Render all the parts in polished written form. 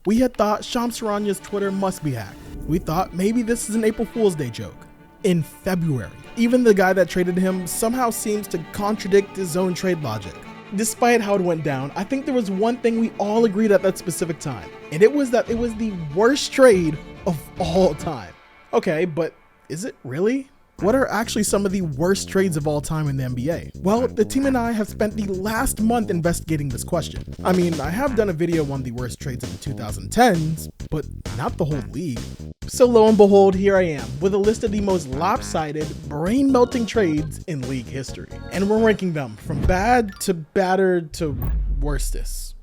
We had thought Shams Charanya's Twitter must be hacked. We thought maybe this is an April Fool's Day joke. In February, even the guy that traded him somehow seems to contradict his own trade logic. Despite how it went down, I think there was one thing we all agreed at that specific time, and it was that it was the worst trade of all time. Okay, but is it really? What are actually some of the worst trades of all time in the NBA? Well, the team and I have spent the last month investigating this question. I mean, I have done a video on the worst trades of the 2010s, but not the whole league. So lo and behold, here I am with a list of the most lopsided, brain-melting trades in league history. And we're ranking them from bad to badder to worstest.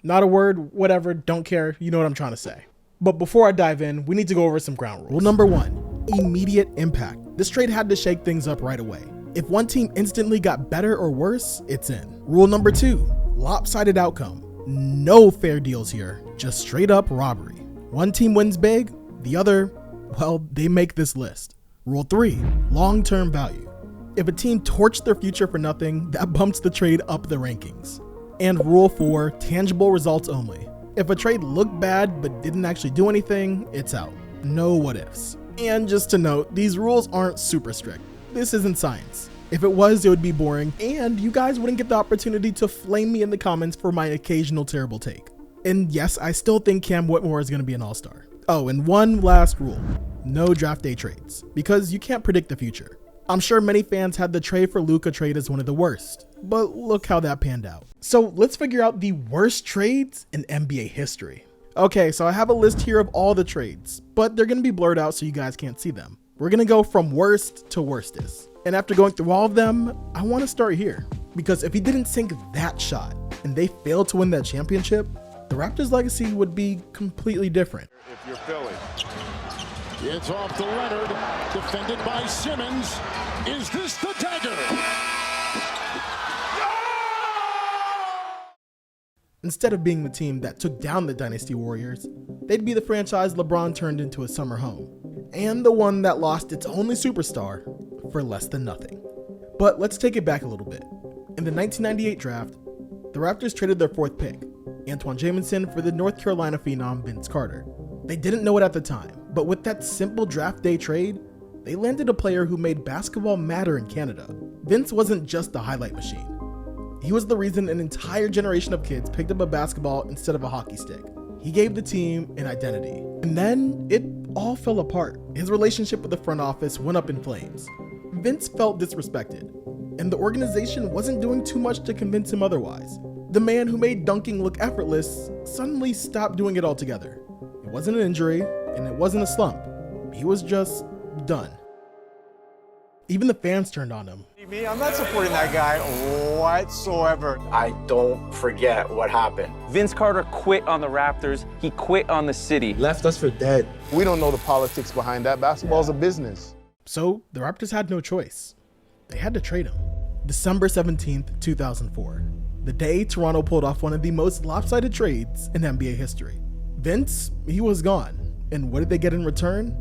Not a word, whatever, don't care, you know what I'm trying to say. But before I dive in, we need to go over some ground rules. Rule number 1, immediate impact. This trade had to shake things up right away. If one team instantly got better or worse, it's in. Rule number 2, lopsided outcome. No fair deals here, just straight up robbery. One team wins big, the other, well, they make this list. Rule 3, long-term value. If a team torched their future for nothing, that bumps the trade up the rankings. And rule 4, tangible results only. If a trade looked bad but didn't actually do anything, it's out. No what ifs. And just to note, these rules aren't super strict. This isn't science. If it was, it would be boring, and you guys wouldn't get the opportunity to flame me in the comments for my occasional terrible take. And yes, I still think Cam Whitmore is going to be an all-star. Oh, and one last rule. No draft day trades, because you can't predict the future. I'm sure many fans had the trade for Luka trade as one of the worst, but look how that panned out. So let's figure out the worst trades in NBA history. Okay, so I have a list here of all the trades, but they're going to be blurred out so you guys can't see them. We're going to go from worst to worstest. And after going through all of them, I want to start here. Because if he didn't sink that shot and they failed to win that championship, the Raptors' legacy would be completely different. If you're Philly. It's off to Leonard, defended by Simmons. Is this the dagger? Instead of being the team that took down the Dynasty Warriors, they'd be the franchise LeBron turned into a summer home, and the one that lost its only superstar for less than nothing. But let's take it back a little bit. In the 1998 draft, the Raptors traded their 4th pick, Antoine Jamison, for the North Carolina phenom Vince Carter. They didn't know it at the time, but with that simple draft day trade, they landed a player who made basketball matter in Canada. Vince wasn't just a highlight machine. He was the reason an entire generation of kids picked up a basketball instead of a hockey stick. He gave the team an identity. And then it all fell apart. His relationship with the front office went up in flames. Vince felt disrespected, and the organization wasn't doing too much to convince him otherwise. The man who made dunking look effortless suddenly stopped doing it altogether. It wasn't an injury, and it wasn't a slump. He was just done. Even the fans turned on him. Me, I'm not supporting that guy whatsoever. I don't forget what happened. Vince Carter quit on the Raptors. He quit on the city. Left us for dead. We don't know the politics behind that. Basketball's a business. So the Raptors had no choice. They had to trade him. December 17th, 2004. The day Toronto pulled off one of the most lopsided trades in NBA history. Vince, he was gone. And what did they get in return?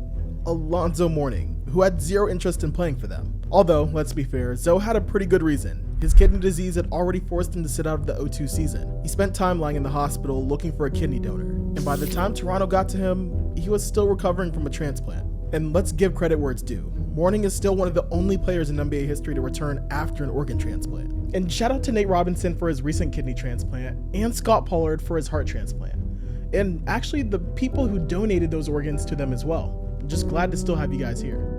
Alonzo Mourning, who had zero interest in playing for them. Although, let's be fair, Zoe had a pretty good reason. His kidney disease had already forced him to sit out of the 2002 season. He spent time lying in the hospital looking for a kidney donor. And by the time Toronto got to him, he was still recovering from a transplant. And let's give credit where it's due. Mourning is still one of the only players in NBA history to return after an organ transplant. And shout out to Nate Robinson for his recent kidney transplant, and Scott Pollard for his heart transplant. And actually the people who donated those organs to them as well. I'm just glad to still have you guys here.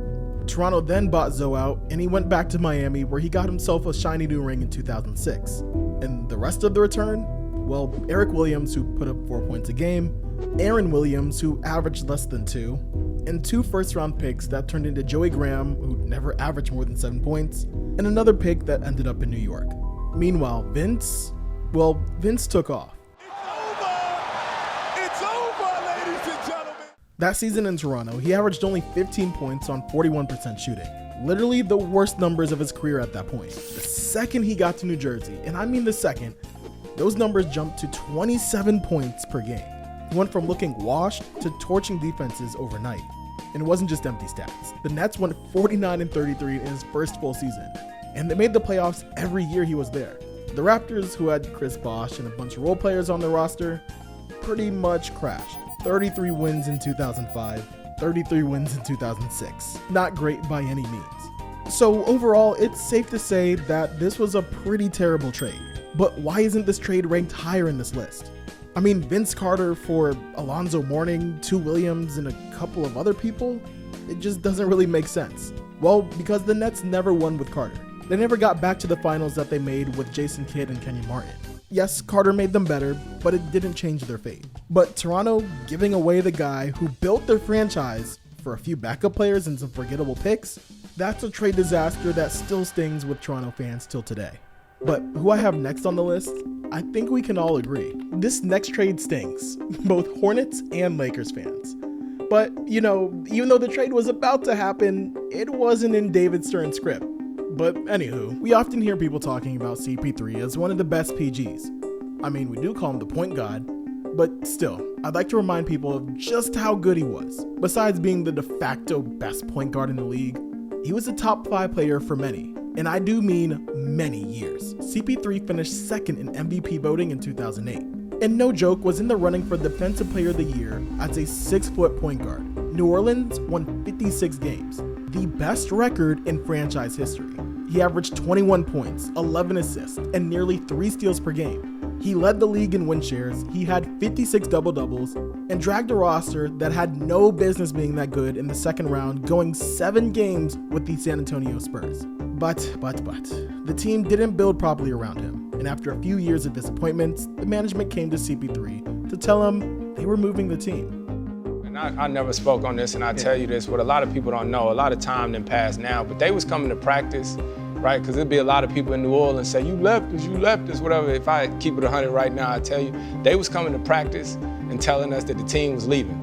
Toronto then bought Zoe out, and he went back to Miami where he got himself a shiny new ring in 2006. And the rest of the return? Well, Eric Williams, who put up 4 points a game, Aaron Williams, who averaged less than 2, and 2 first-round picks that turned into Joey Graham, who never averaged more than 7 points, and another pick that ended up in New York. Meanwhile, Vince took off. It's over, ladies and gentlemen. That season in Toronto, he averaged only 15 points on 41% shooting. Literally the worst numbers of his career at that point. The second he got to New Jersey, and I mean the second, those numbers jumped to 27 points per game. He went from looking washed to torching defenses overnight. And it wasn't just empty stats. The Nets went 49-33 in his first full season, and they made the playoffs every year he was there. The Raptors, who had Chris Bosh and a bunch of role players on their roster, pretty much crashed. 33 wins in 2005, 33 wins in 2006. Not great by any means. So overall, it's safe to say that this was a pretty terrible trade. But why isn't this trade ranked higher in this list? I mean, Vince Carter for Alonzo Mourning, 2 Williams, and a couple of other people? It just doesn't really make sense. Well, because the Nets never won with Carter. They never got back to the finals that they made with Jason Kidd and Kenny Martin. Yes, Carter made them better, but it didn't change their fate. But Toronto giving away the guy who built their franchise for a few backup players and some forgettable picks, that's a trade disaster that still stings with Toronto fans till today. But who I have next on the list, I think we can all agree. This next trade stings, both Hornets and Lakers fans. But, you know, even though the trade was about to happen, it wasn't in David Stern's script. But anywho, we often hear people talking about CP3 as one of the best PGs. I mean, we do call him the point god, but still, I'd like to remind people of just how good he was. Besides being the de facto best point guard in the league, he was a top 5 player for many. And I do mean many years. CP3 finished second in MVP voting in 2008. And no joke, was in the running for Defensive Player of the Year as a 6-foot point guard. New Orleans won 56 games, the best record in franchise history. He averaged 21 points, 11 assists, and nearly 3 steals per game. He led the league in win shares, he had 56 double-doubles, and dragged a roster that had no business being that good in the second round, going 7 games with the San Antonio Spurs. But, the team didn't build properly around him, and after a few years of disappointments, the management came to CP3 to tell him they were moving the team. And I never spoke on this, and I tell you this, what a lot of people don't know, a lot of time done passed now, but they was coming to practice, right? Because there'd be a lot of people in New Orleans say, you left us, whatever. If I keep it 100 right now, I tell you, they was coming to practice and telling us that the team was leaving.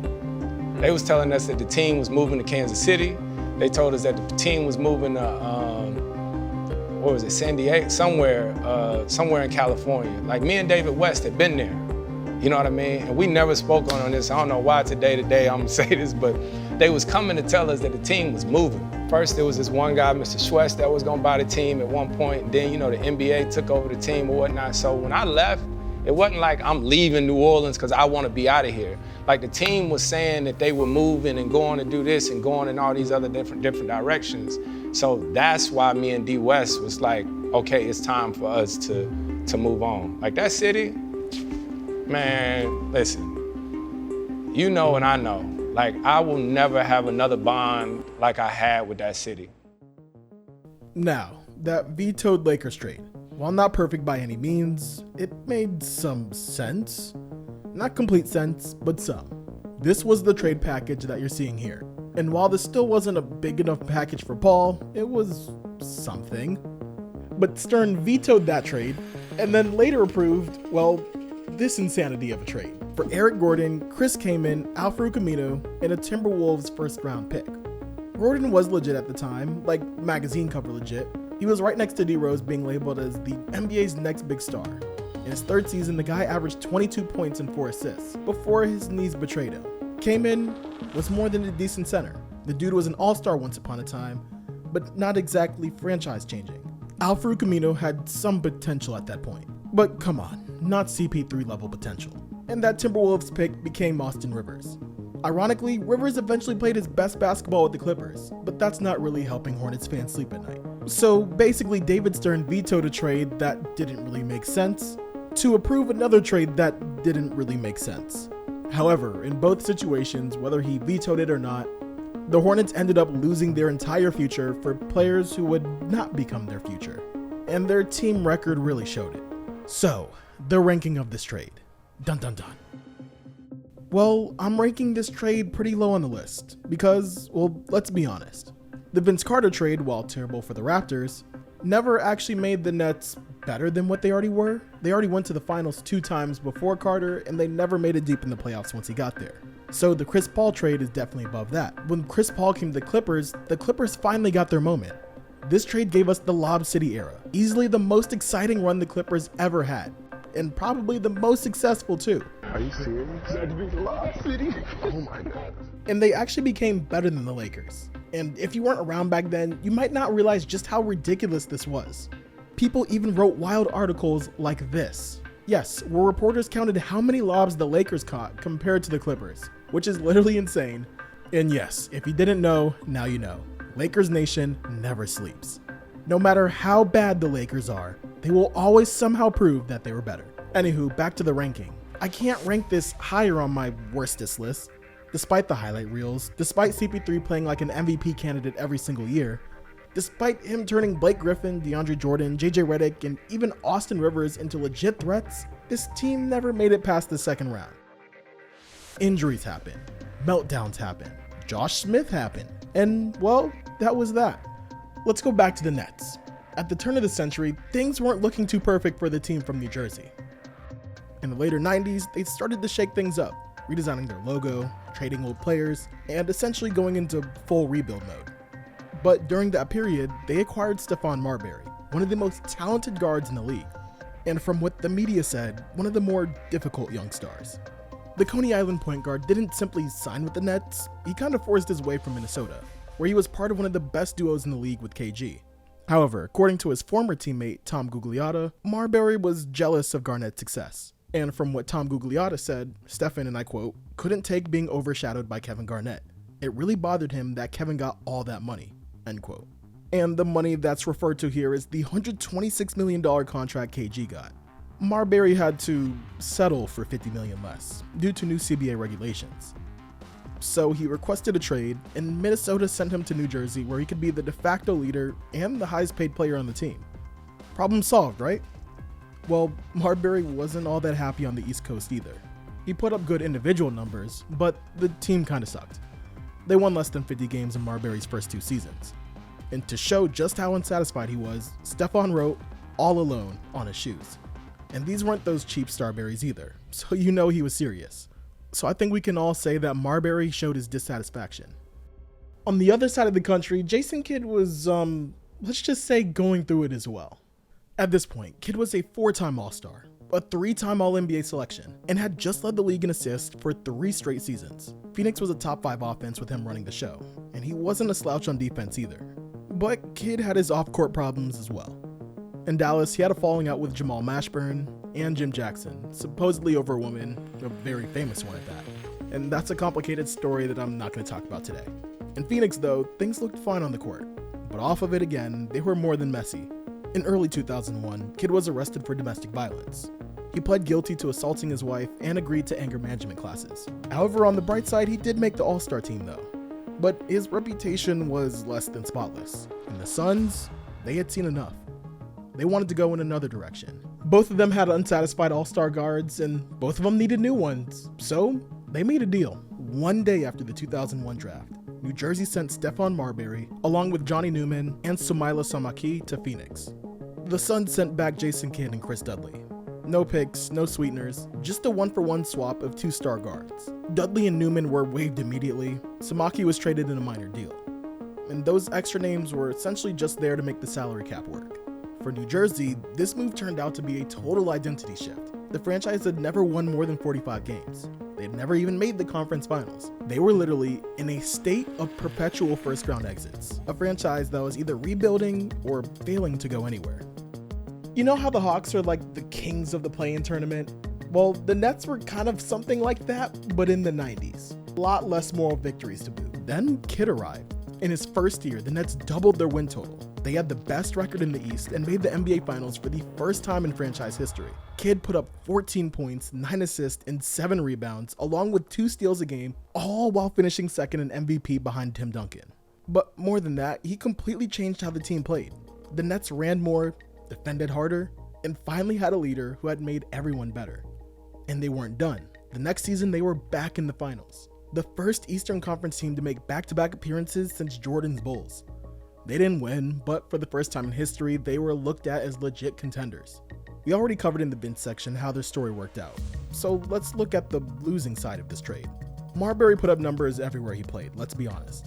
They was telling us that the team was moving to Kansas City. They told us that the team was moving to, San Diego, somewhere in California. Like me and David West had been there, you know what I mean? And we never spoke on this. I don't know why today I'm gonna say this, but they was coming to tell us that the team was moving. First, there was this one guy, Mr. Schwest, that was gonna buy the team at one point. And then, you know, the NBA took over the team or whatnot. So when I left, it wasn't like I'm leaving New Orleans because I want to be out of here. Like the team was saying that they were moving and going to do this and going in all these other different directions. So that's why me and D West was like, okay, it's time for us to move on. Like that city, man, listen, you know and I know, like I will never have another bond like I had with that city. Now, that vetoed Lakers trade, while not perfect by any means, it made some sense. Not complete sense, but some. This was the trade package that you're seeing here. And while this still wasn't a big enough package for Paul, it was something. But Stern vetoed that trade, and then later approved, well, this insanity of a trade. For Eric Gordon, Chris Kaman, Al-Farouq Aminu, and a Timberwolves first-round pick. Gordon was legit at the time, like magazine cover legit. He was right next to D-Rose being labeled as the NBA's next big star. In his third season, the guy averaged 22 points and 4 assists before his knees betrayed him. Kaman was more than a decent center. The dude was an all-star once upon a time, but not exactly franchise-changing. Al-Farouq Aminu had some potential at that point, but come on, not CP3 level potential. And that Timberwolves pick became Austin Rivers. Ironically, Rivers eventually played his best basketball with the Clippers, but that's not really helping Hornets fans sleep at night. So basically, David Stern vetoed a trade that didn't really make sense to approve another trade that didn't really make sense. However, in both situations, whether he vetoed it or not, the Hornets ended up losing their entire future for players who would not become their future. And their team record really showed it. So, the ranking of this trade. Dun dun dun. Well, I'm ranking this trade pretty low on the list because, well, let's be honest. The Vince Carter trade, while terrible for the Raptors, never actually made the Nets better than what they already were. They already went to the finals 2 times before Carter, and they never made it deep in the playoffs once he got there. So the Chris Paul trade is definitely above that. When Chris Paul came to the Clippers finally got their moment. This trade gave us the Lob City era, easily the most exciting run the Clippers ever had, and probably the most successful too. Are you serious? That'd be Lob City. Oh my God. And they actually became better than the Lakers. And if you weren't around back then, you might not realize just how ridiculous this was. People even wrote wild articles like this. Yes, where reporters counted how many lobs the Lakers caught compared to the Clippers, which is literally insane. And yes, if you didn't know, now you know. Lakers Nation never sleeps. No matter how bad the Lakers are, they will always somehow prove that they were better. Anywho, back to the ranking. I can't rank this higher on my worstest list. Despite the highlight reels, despite CP3 playing like an MVP candidate every single year, despite him turning Blake Griffin, DeAndre Jordan, JJ Redick, and even Austin Rivers into legit threats, this team never made it past the second round. Injuries happen, meltdowns happen, Josh Smith happened, and well, that was that. Let's go back to the Nets. At the turn of the century, things weren't looking too perfect for the team from New Jersey. In the later 90s, they started to shake things up, redesigning their logo, trading old players, and essentially going into full rebuild mode. But during that period, they acquired Stefan Marbury, one of the most talented guards in the league, and from what the media said, one of the more difficult young stars. The Coney Island point guard didn't simply sign with the Nets, he kind of forced his way from Minnesota, where he was part of one of the best duos in the league with KG. However, according to his former teammate Tom Gugliotta, Marbury was jealous of Garnett's success. And from what Tom Gugliotta said, Stefan, and I quote, couldn't take being overshadowed by Kevin Garnett. It really bothered him that Kevin got all that money, end quote. And the money that's referred to here is the $126 million contract KG got. Marbury had to settle for $50 million less due to new CBA regulations. So he requested a trade, and Minnesota sent him to New Jersey where he could be the de facto leader and the highest paid player on the team. Problem solved, right? Well, Marbury wasn't all that happy on the East Coast either. He put up good individual numbers, but the team kinda sucked. They won less than 50 games in Marbury's first 2 seasons. And to show just how unsatisfied he was, Stefan wrote, "all alone" on his shoes. And these weren't those cheap Starberries either, so you know he was serious. So I think we can all say that Marbury showed his dissatisfaction. On the other side of the country, Jason Kidd was, let's just say going through it as well. At this point, Kidd was a 4-time All-Star, a 3-time All-NBA selection, and had just led the league in assists for 3 straight seasons. Phoenix was a top 5 offense with him running the show, and he wasn't a slouch on defense either. But Kidd had his off-court problems as well. In Dallas, he had a falling out with Jamal Mashburn and Jim Jackson, supposedly over a woman, a very famous one at that. And that's a complicated story that I'm not going to talk about today. In Phoenix though, things looked fine on the court, but off of it again, they were more than messy. In early 2001, Kidd was arrested for domestic violence. He pled guilty to assaulting his wife and agreed to anger management classes. However, on the bright side, he did make the All-Star team though. But his reputation was less than spotless. And the Suns, they had seen enough. They wanted to go in another direction. Both of them had unsatisfied All-Star guards, and both of them needed new ones. So they made a deal. One day after the 2001 draft, New Jersey sent Stefan Marbury, along with Johnny Newman and Soumaila Samaki, to Phoenix. The Suns sent back Jason Kidd and Chris Dudley. No picks, no sweeteners, just a 1-for-1 swap of 2 star guards. Dudley and Newman were waived immediately. Samaki was traded in a minor deal. And those extra names were essentially just there to make the salary cap work. For New Jersey, this move turned out to be a total identity shift. The franchise had never won more than 45 games. They had never even made the conference finals. They were literally in a state of perpetual first-round exits. A franchise that was either rebuilding or failing to go anywhere. You know how the Hawks are like the kings of the play-in tournament? Well, the Nets were kind of something like that, but in the 90s. A lot less moral victories to boot. Then Kidd arrived. In his first year, the Nets doubled their win total. They had the best record in the East and made the NBA Finals for the first time in franchise history. Kidd put up 14 points, 9 assists, and 7 rebounds, along with 2 steals a game, all while finishing second in MVP behind Tim Duncan. But more than that, he completely changed how the team played. The Nets ran more, defended harder, and finally had a leader who had made everyone better. And they weren't done. The next season, they were back in the finals. The first Eastern Conference team to make back-to-back appearances since Jordan's Bulls. They didn't win, but for the first time in history, they were looked at as legit contenders. We already covered in the bench section how their story worked out, so let's look at the losing side of this trade. Marbury put up numbers everywhere he played, let's be honest.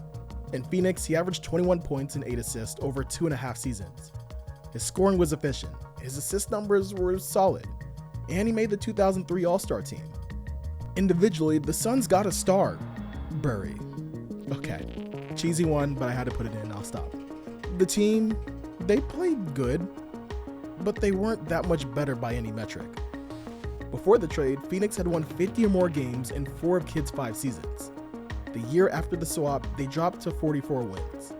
In Phoenix, he averaged 21 points and 8 assists over 2.5 seasons. His scoring was efficient, his assist numbers were solid, and he made the 2003 All-Star team. Individually, the Suns got a star. Burry. Okay, cheesy one, but I had to put it in, I'll stop. The team, they played good, but they weren't that much better by any metric. Before the trade, Phoenix had won 50 or more games in 4 of Kidd's 5 seasons. The year after the swap, they dropped to 44 wins.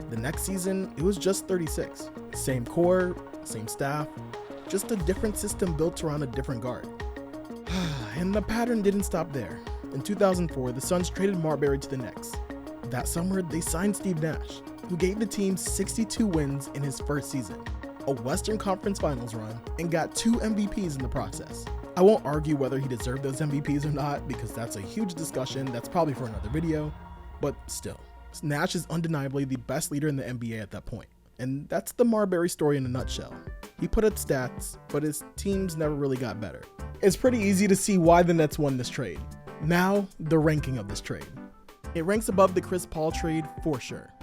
The next season, it was just 36. Same core, same staff, just a different system built around a different guard. And the pattern didn't stop there. In 2004, the Suns traded Marbury to the Knicks. That summer, they signed Steve Nash, who gave the team 62 wins in his first season, a Western Conference Finals run, and got 2 MVPs in the process. I won't argue whether he deserved those MVPs or not, because that's a huge discussion that's probably for another video, but still, Nash is undeniably the best leader in the NBA at that point. And that's the Marbury story in a nutshell. He put up stats, but his teams never really got better. It's pretty easy to see why the Nets won this trade. Now, the ranking of this trade. It ranks above the Chris Paul trade for sure.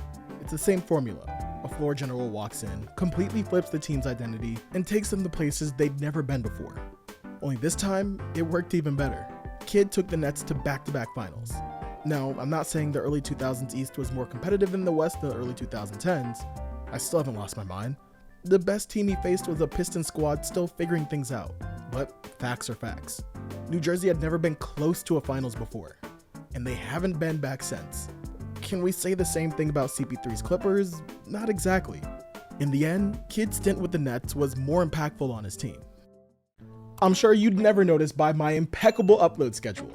It's the same formula. A floor general walks in, completely flips the team's identity, and takes them to places they'd never been before. Only this time, it worked even better. Kidd took the Nets to back-to-back finals. Now, I'm not saying the early 2000s East was more competitive than the West in the early 2010s. I still haven't lost my mind. The best team he faced was a Pistons squad still figuring things out. But facts are facts. New Jersey had never been close to a finals before, and they haven't been back since. Can we say the same thing about CP3's Clippers? Not exactly. In the end, Kidd's stint with the Nets was more impactful on his team. I'm sure you'd never notice by my impeccable upload schedule.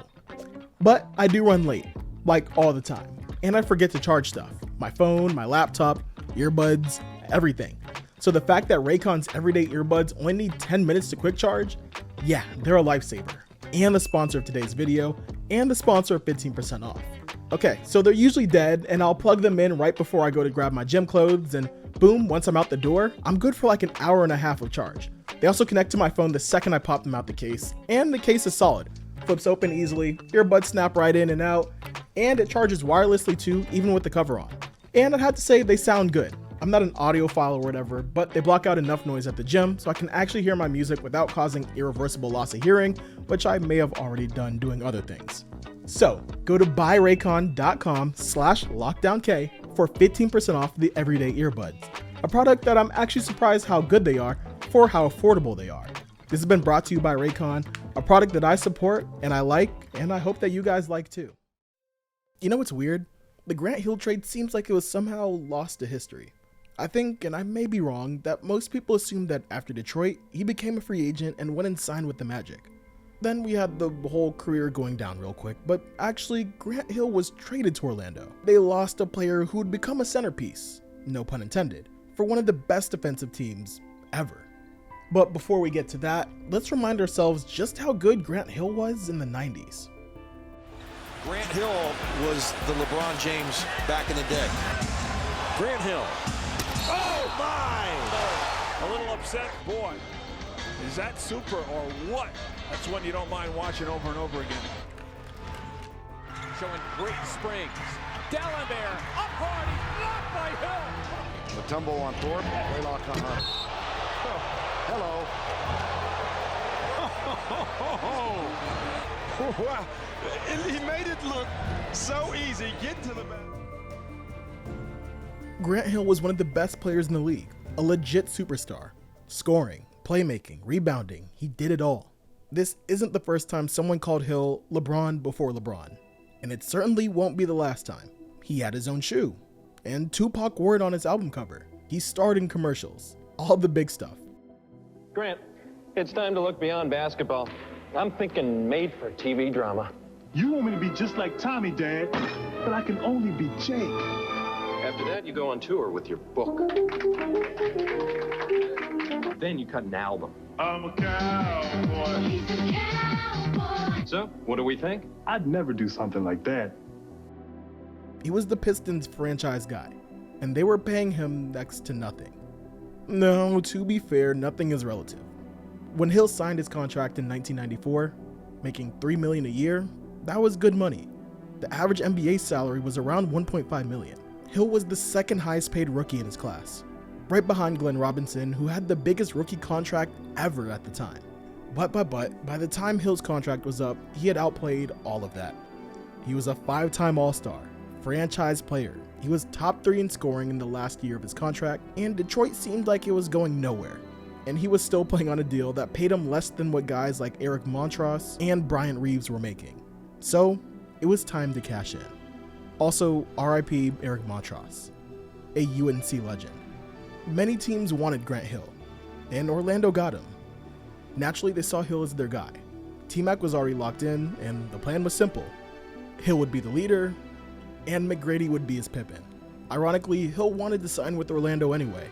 But I do run late, like all the time, and I forget to charge stuff. My phone, my laptop, earbuds, everything. So the fact that Raycon's everyday earbuds only need 10 minutes to quick charge, yeah, they're a lifesaver. And the sponsor of today's video, and the sponsor of 15% off. Okay, so they're usually dead, and I'll plug them in right before I go to grab my gym clothes, and boom, once I'm out the door, I'm good for like an hour and a half of charge. They also connect to my phone the second I pop them out the case, and the case is solid. Flips open easily, earbuds snap right in and out, and it charges wirelessly too, even with the cover on. And I'd have to say they sound good. I'm not an audiophile or whatever, but they block out enough noise at the gym so I can actually hear my music without causing irreversible loss of hearing, which I may have already done doing other things. So go to buyraycon.com/lockdownkay for 15% off the everyday earbuds, a product that I'm actually surprised how good they are for how affordable they are. This has been brought to you by Raycon, a product that I support and I like, and I hope that you guys like too. You know what's weird? The Grant Hill trade seems like it was somehow lost to history. I think, and I may be wrong, that most people assumed that after Detroit, he became a free agent and went and signed with the Magic. Then we had the whole career going down real quick, but actually Grant Hill was traded to Orlando. They lost a player who would become a centerpiece, no pun intended, for one of the best defensive teams ever. But before we get to that, let's remind ourselves just how good Grant Hill was in the 90s. Grant Hill was the LeBron James back in the day. Grant Hill. Oh my! A little upset, boy. Is that super or what? That's one you don't mind watching over and over again. Showing great springs. Down there, up hard, he's blocked by Hill. The tumble on Thorpe, Waylock on Hunt. Hello. Wow, he made it look so easy. Get to the back. Grant Hill was one of the best players in the league, a legit superstar. Scoring, playmaking, rebounding, he did it all. This isn't the first time someone called Hill LeBron before LeBron, and it certainly won't be the last time. He had his own shoe, and Tupac wore it on his album cover. He starred in commercials, all the big stuff. Grant, it's time to look beyond basketball. I'm thinking made-for-TV drama. You want me to be just like Tommy, Dad, but I can only be Jake. After that, you go on tour with your book. Then you cut an album. I'm a cowboy. He's a cowboy. So, what do we think? I'd never do something like that. He was the Pistons franchise guy, and they were paying him next to nothing. No, to be fair, nothing is relative. When Hill signed his contract in 1994, making $3 million a year, that was good money. The average NBA salary was around $1.5 million. Hill was the second highest paid rookie in his class, right behind Glenn Robinson, who had the biggest rookie contract ever at the time. But by the time Hill's contract was up, he had outplayed all of that. He was a 5-time All-Star, franchise player. He was top 3 in scoring in the last year of his contract, and Detroit seemed like it was going nowhere. and he was still playing on a deal that paid him less than what guys like Eric Montross and Bryant Reeves were making. So it was time to cash in. Also, RIP Eric Montross, a UNC legend. Many teams wanted Grant Hill, and Orlando got him. Naturally, they saw Hill as their guy. T-Mac was already locked in, and the plan was simple. Hill would be the leader, and McGrady would be his Pippen. Ironically, Hill wanted to sign with Orlando anyway.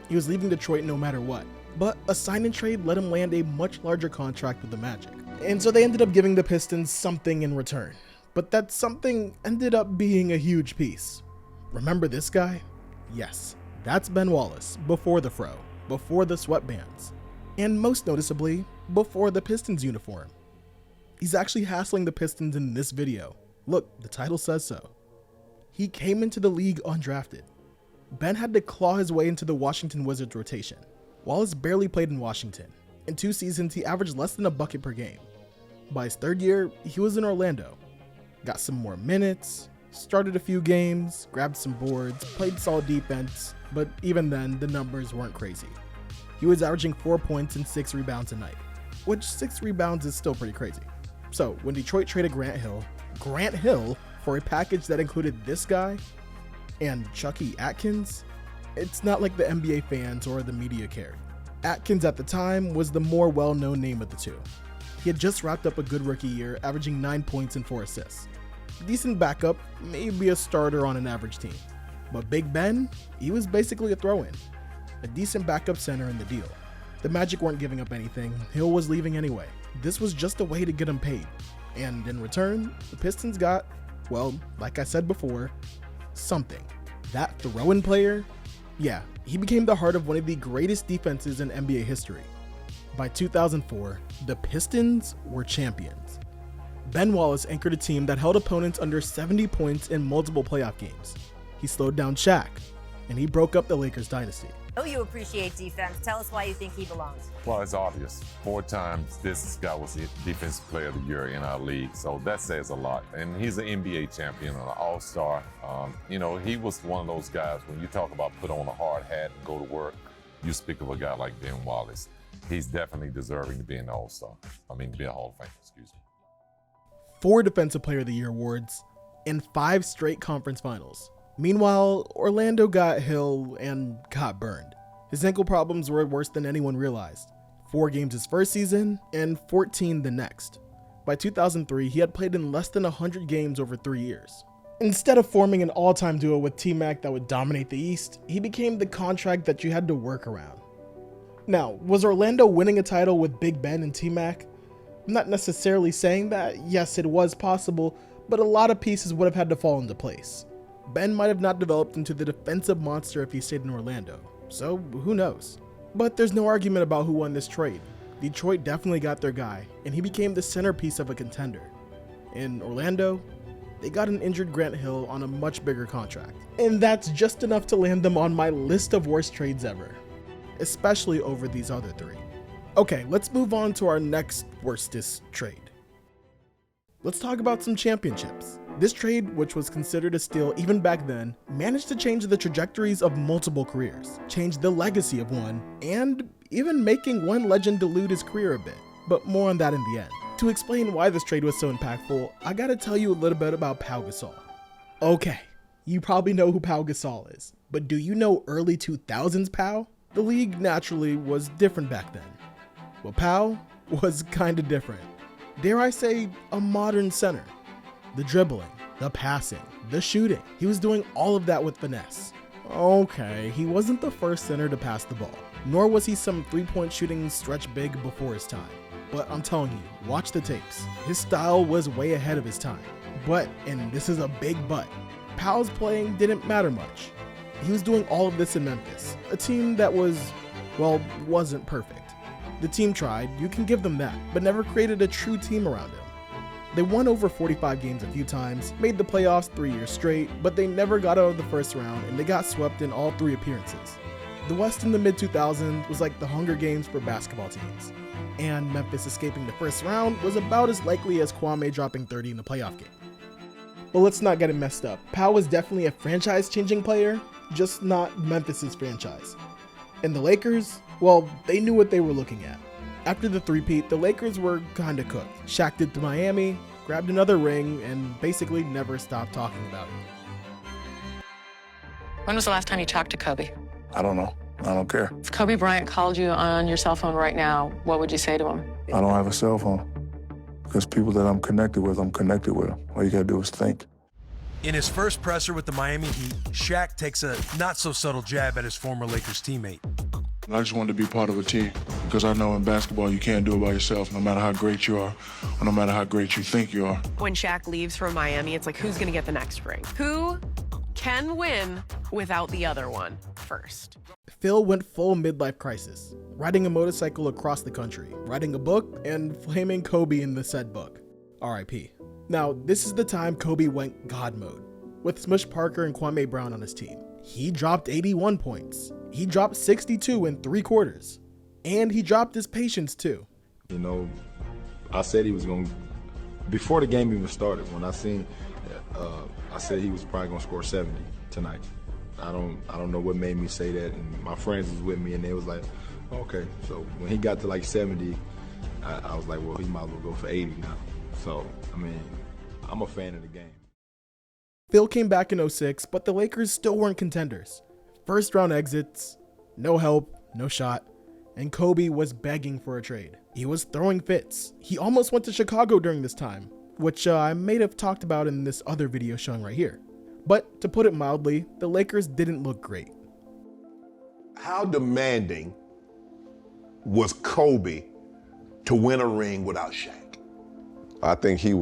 He was leaving Detroit no matter what, but a sign and trade let him land a much larger contract with the Magic. And so they ended up giving the Pistons something in return. But that something ended up being a huge piece. Remember this guy? Yes, that's Ben Wallace, before the fro, before the sweatbands, and most noticeably, before the Pistons uniform. He's actually hassling the Pistons in this video. Look, the title says so. He came into the league undrafted. Ben had to claw his way into the Washington Wizards rotation. Wallace barely played in Washington. In 2 seasons, he averaged less than a bucket per game. By his 3rd year, he was in Orlando. Got some more minutes, started a few games, grabbed some boards, played solid defense, but even then, the numbers weren't crazy. He was averaging 4 points and 6 rebounds a night, which 6 rebounds is still pretty crazy. So when Detroit traded Grant Hill for a package that included this guy and Chucky Atkins, it's not like the NBA fans or the media cared. Atkins at the time was the more well-known name of the two. He had just wrapped up a good rookie year, averaging 9 points and 4 assists. Decent backup, maybe a starter on an average team. But Big Ben, he was basically a throw-in. A decent backup center in the deal. The Magic weren't giving up anything, Hill was leaving anyway. This was just a way to get him paid. And in return, the Pistons got, well, like I said before, something. That throw-in player? Yeah, he became the heart of one of the greatest defenses in NBA history. By 2004, the Pistons were champions. Ben Wallace anchored a team that held opponents under 70 points in multiple playoff games. He slowed down Shaq, and he broke up the Lakers dynasty. Oh, you appreciate defense. Tell us why you think he belongs. Well, it's obvious. 4 times this guy was the Defensive Player of the Year in our league, so that says a lot. And he's an NBA champion, an all-star. He was one of those guys, when you talk about put on a hard hat and go to work, you speak of a guy like Ben Wallace. He's definitely deserving to be an all-star. To be a Hall of Famer, excuse me. 4 Defensive Player of the Year awards, and 5 straight conference finals. Meanwhile, Orlando got Hill and got burned. His ankle problems were worse than anyone realized. 4 games his first season, and 14 the next. By 2003, he had played in less than 100 games over 3 years. Instead of forming an all-time duo with T-Mac that would dominate the East, he became the contract that you had to work around. Now, was Orlando winning a title with Big Ben and T-Mac? I'm not necessarily saying that. Yes, it was possible, but a lot of pieces would have had to fall into place. Ben might have not developed into the defensive monster if he stayed in Orlando, so who knows? But there's no argument about who won this trade. Detroit definitely got their guy, and he became the centerpiece of a contender. In Orlando, they got an injured Grant Hill on a much bigger contract. And that's just enough to land them on my list of worst trades ever, especially over these other 3. Okay, let's move on to our next worstest trade. Let's talk about some championships. This trade, which was considered a steal even back then, managed to change the trajectories of multiple careers, change the legacy of one, and even making one legend dilute his career a bit. But more on that in the end. To explain why this trade was so impactful, I gotta tell you a little bit about Pau Gasol. Okay, you probably know who Pau Gasol is, but do you know early 2000s Pau? The league naturally was different back then. Well, Pau was kinda different. Dare I say, a modern center. The dribbling, the passing, the shooting. He was doing all of that with finesse. Okay, he wasn't the first center to pass the ball, nor was he some 3-point shooting stretch big before his time. But I'm telling you, watch the tapes. His style was way ahead of his time. But, and this is a big but, Pau's playing didn't matter much. He was doing all of this in Memphis, a team that wasn't perfect. The team tried, you can give them that, but never created a true team around him. They won over 45 games a few times, made the playoffs 3 years straight, but they never got out of the first round and they got swept in all 3 appearances. The West in the mid-2000s was like the Hunger Games for basketball teams, and Memphis escaping the first round was about as likely as Kwame dropping 30 in the playoff game. But let's not get it messed up. Pau was definitely a franchise-changing player, just not Memphis's franchise. And the Lakers, well, they knew what they were looking at. After the three-peat, the Lakers were kinda cooked. Shaq did to Miami, grabbed another ring, and basically never stopped talking about it. When was the last time you talked to Kobe? I don't know. I don't care. If Kobe Bryant called you on your cell phone right now, what would you say to him? I don't have a cell phone. Because people that I'm connected with them. All you gotta do is think. In his first presser with the Miami Heat, Shaq takes a not-so-subtle jab at his former Lakers teammate. I just wanted to be part of a team because I know in basketball you can't do it by yourself, no matter how great you are, or no matter how great you think you are. When Shaq leaves from Miami, it's like, who's going to get the next ring? Who can win without the other one first? Phil went full midlife crisis, riding a motorcycle across the country, writing a book, and flaming Kobe in the said book. R.I.P. Now, this is the time Kobe went God mode, with Smush Parker and Kwame Brown on his team. He dropped 81 points. He dropped 62 in 3 quarters. And he dropped his patience too. You know, I said he was going to, before the game even started, when I seen, I said he was probably going to score 70 tonight. I don't know what made me say that, and my friends was with me, and they was like, okay. So when he got to like 70, I was like, well, he might as well go for 80 now. So, I mean, I'm a fan of the game. Phil came back in 06, but the Lakers still weren't contenders. First round exits, no help, no shot, and Kobe was begging for a trade. He was throwing fits. He almost went to Chicago during this time, which I may have talked about in this other video showing right here. But to put it mildly, the Lakers didn't look great. How demanding was Kobe to win a ring without Shaq? I think he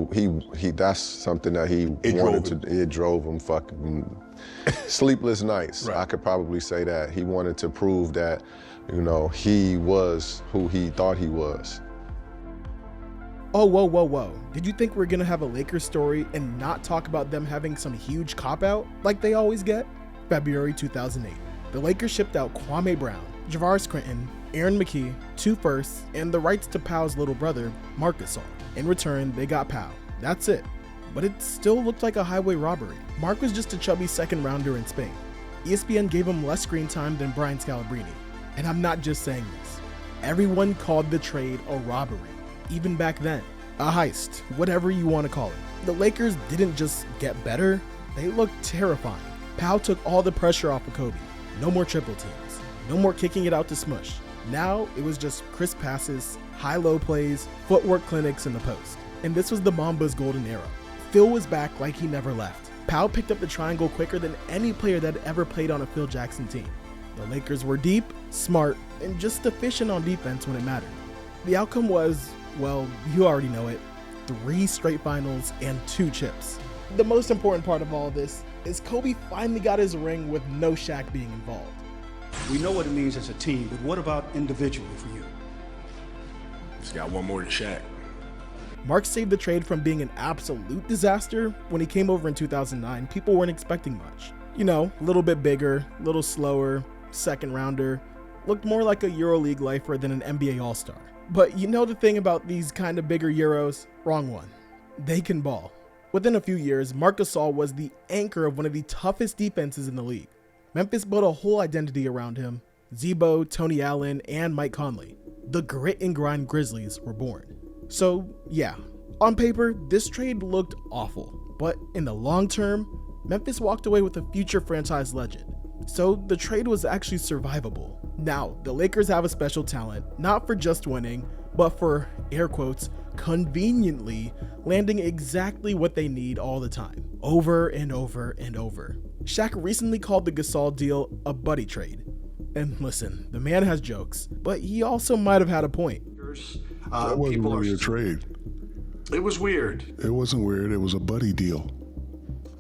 that's something that it drove him fucking sleepless nights. Right. I could probably say that. He wanted to prove that, you know, he was who he thought he was. Oh, whoa. Did you think we're gonna have a Lakers story and not talk about them having some huge cop-out like they always get? February 2008. The Lakers shipped out Kwame Brown, Javaris Critton, Aaron McKee, 2 firsts, and the rights to Powell's little brother, Marc Gasol. In return, they got Powell. That's it. But it still looked like a highway robbery. Marc was just a chubby second rounder in Spain. ESPN gave him less screen time than Brian Scalabrine. And I'm not just saying this. Everyone called the trade a robbery. Even back then. A heist, whatever you want to call it. The Lakers didn't just get better, they looked terrifying. Powell took all the pressure off of Kobe. No more triple teams. No more kicking it out to Smush. Now it was just crisp passes, high-low plays, footwork clinics in the post. And this was the Mamba's golden era. Phil was back like he never left. Powell picked up the triangle quicker than any player that ever played on a Phil Jackson team. The Lakers were deep, smart, and just efficient on defense when it mattered. The outcome was, well, you already know it, 3 straight finals and 2 chips. The most important part of all this is Kobe finally got his ring with no Shaq being involved. We know what it means as a team, but what about individually for you? He's got one more than Shaq. Marc saved the trade from being an absolute disaster. When he came over in 2009, people weren't expecting much. You know, a little bit bigger, a little slower, second rounder, looked more like a EuroLeague lifer than an NBA All-Star. But you know the thing about these kind of bigger Euros? Wrong one. They can ball. Within a few years, Marc Gasol was the anchor of one of the toughest defenses in the league. Memphis built a whole identity around him. Zebo, Tony Allen, and Mike Conley. The grit and grind Grizzlies were born. So yeah, on paper, this trade looked awful. But in the long term, Memphis walked away with a future franchise legend. So the trade was actually survivable. Now, the Lakers have a special talent, not for just winning, but for, air quotes, conveniently landing exactly what they need all the time, over and over and over. Shaq recently called the Gasol deal a buddy trade. And listen, the man has jokes, but he also might have had a point. That wasn't really a trade. It was weird. It wasn't weird, it was a buddy deal.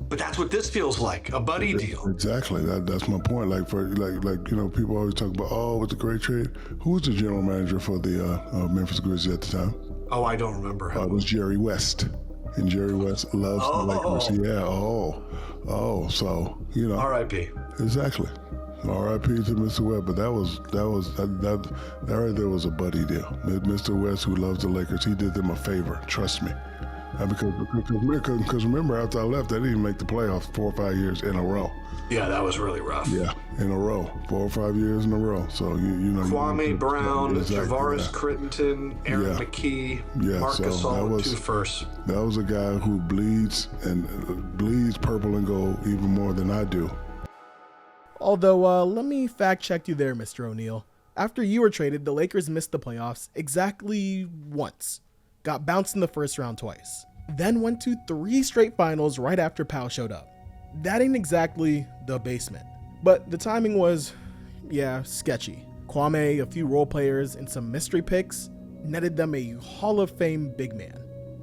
But that's what this feels like, a buddy deal. Exactly, that's my point. Like you know, people always talk about, oh, it's a great trade. Who was the general manager for the Memphis Grizzlies at the time? Oh, I don't remember him. It was Jerry West. And Jerry West loves the Lakers. Yeah, so, you know. R.I.P. Exactly. R.I.P. to Mr. West, but that right there was a buddy deal. Mr. West, who loves the Lakers, he did them a favor, trust me. Because remember, after I left, they didn't make the playoffs 4 or 5 years in a row. Yeah, that was really rough. Yeah, in a row, 4 or 5 years in a row. So you know, Kwame Brown, exactly, Javaris Crittenton, Aaron McKee, Mark Gasol, 2 firsts. That was a guy who bleeds purple and gold even more than I do. Although, let me fact check you there, Mr. O'Neal. After you were traded, the Lakers missed the playoffs exactly once. Got bounced in the first round twice. Then went to 3 straight finals right after Powell showed up. That ain't exactly the basement. But the timing was, yeah, sketchy. Kwame, a few role players, and some mystery picks netted them a Hall of Fame big man.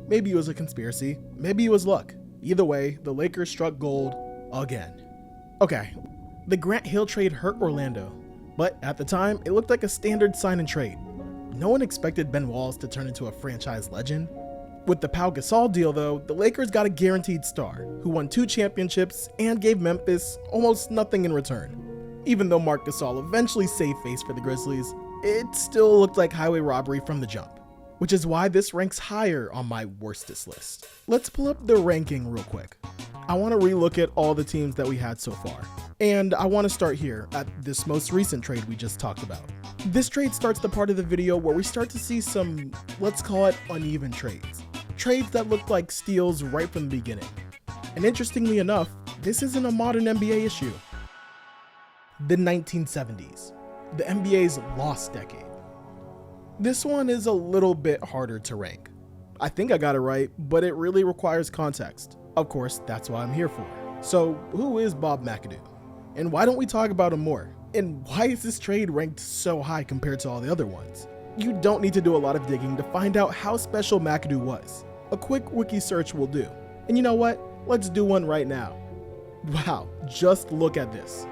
Maybe it was a conspiracy, maybe it was luck. Either way, the Lakers struck gold again. Okay, the Grant Hill trade hurt Orlando, but at the time, it looked like a standard sign and trade. No one expected Ben Wallace to turn into a franchise legend. With the Pau Gasol deal though, the Lakers got a guaranteed star who won 2 championships and gave Memphis almost nothing in return. Even though Marc Gasol eventually saved face for the Grizzlies, it still looked like highway robbery from the jump, which is why this ranks higher on my worstest list. Let's pull up the ranking real quick. I want to relook at all the teams that we had so far, and I want to start here at this most recent trade we just talked about. This trade starts the part of the video where we start to see some, let's call it uneven trades. Trades that look like steals right from the beginning. And interestingly enough, this isn't a modern NBA issue. The 1970s, the NBA's lost decade. This one is a little bit harder to rank. I think I got it right, but it really requires context. Of course, that's what I'm here for. So, who is Bob McAdoo? And why don't we talk about him more? And why is this trade ranked so high compared to all the other ones? You don't need to do a lot of digging to find out how special McAdoo was. A quick wiki search will do. And you know what? Let's do one right now. Wow, just look at this.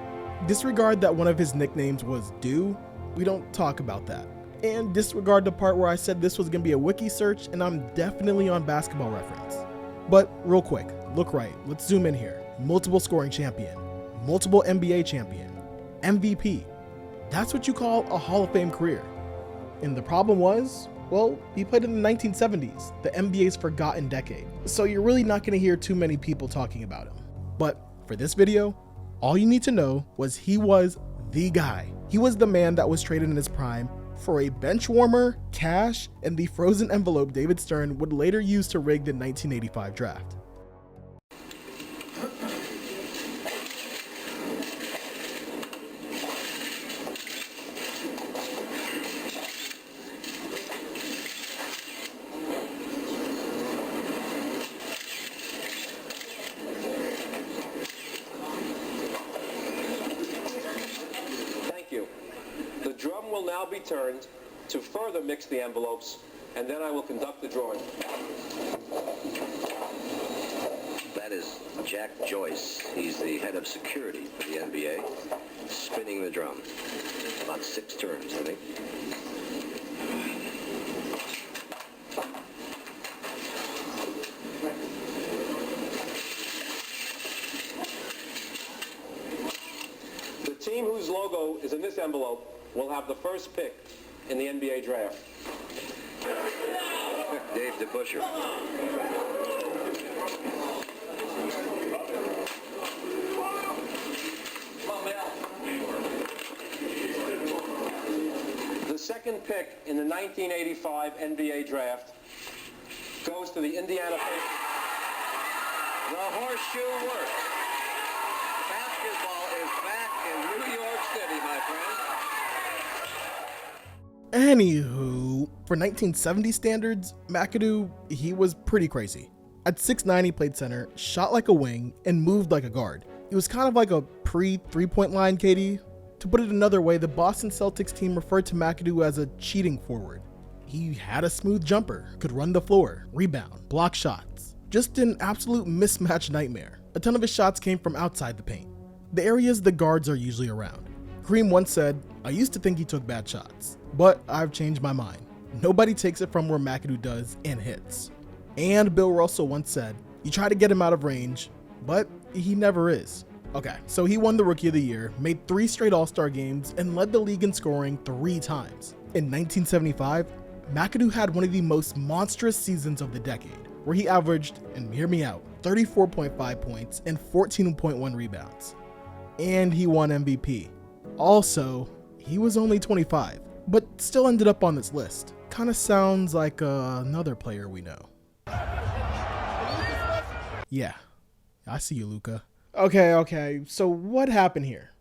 Disregard that one of his nicknames was Dew. We don't talk about that. And disregard the part where I said this was gonna be a wiki search and I'm definitely on Basketball Reference. But real quick, look right, let's zoom in here. Multiple scoring champion, multiple NBA champion, MVP. That's what you call a Hall of Fame career. And the problem was, well, he played in the 1970s, the NBA's forgotten decade. So you're really not gonna hear too many people talking about him. But for this video, all you need to know was he was the guy. He was the man that was traded in his prime for a bench warmer, cash, and the frozen envelope David Stern would later use to rig the 1985 draft. Now be turned to further mix the envelopes, and then I will conduct the drawing. That is Jack Joyce. He's the head of security for the NBA, spinning the drum. About 6 turns, I think. The team whose logo is in this envelope will have the first pick in the NBA draft. Dave DeBuscher. The second pick in the 1985 NBA draft goes to the Indiana Pacers. The horseshoe works. Basketball is back in New York City, my friend. Anywho, for 1970 standards, McAdoo, he was pretty crazy. At 6'9", he played center, shot like a wing, and moved like a guard. He was kind of like a pre-3-point line KD. To put it another way, the Boston Celtics team referred to McAdoo as a cheating forward. He had a smooth jumper, could run the floor, rebound, block shots. Just an absolute mismatch nightmare. A ton of his shots came from outside the paint, the areas the guards are usually around. Kareem once said, "I used to think he took bad shots, but I've changed my mind. Nobody takes it from where McAdoo does and hits." And Bill Russell once said, "You try to get him out of range, but he never is." Okay, so he won the Rookie of the Year, made 3 straight All-Star games, and led the league in scoring 3 times. In 1975, McAdoo had one of the most monstrous seasons of the decade, where he averaged, and hear me out, 34.5 points and 14.1 rebounds. And he won MVP. Also, he was only 25, but still ended up on this list. Kinda sounds like another player we know. Yeah, I see you, Luka. Okay, so what happened here?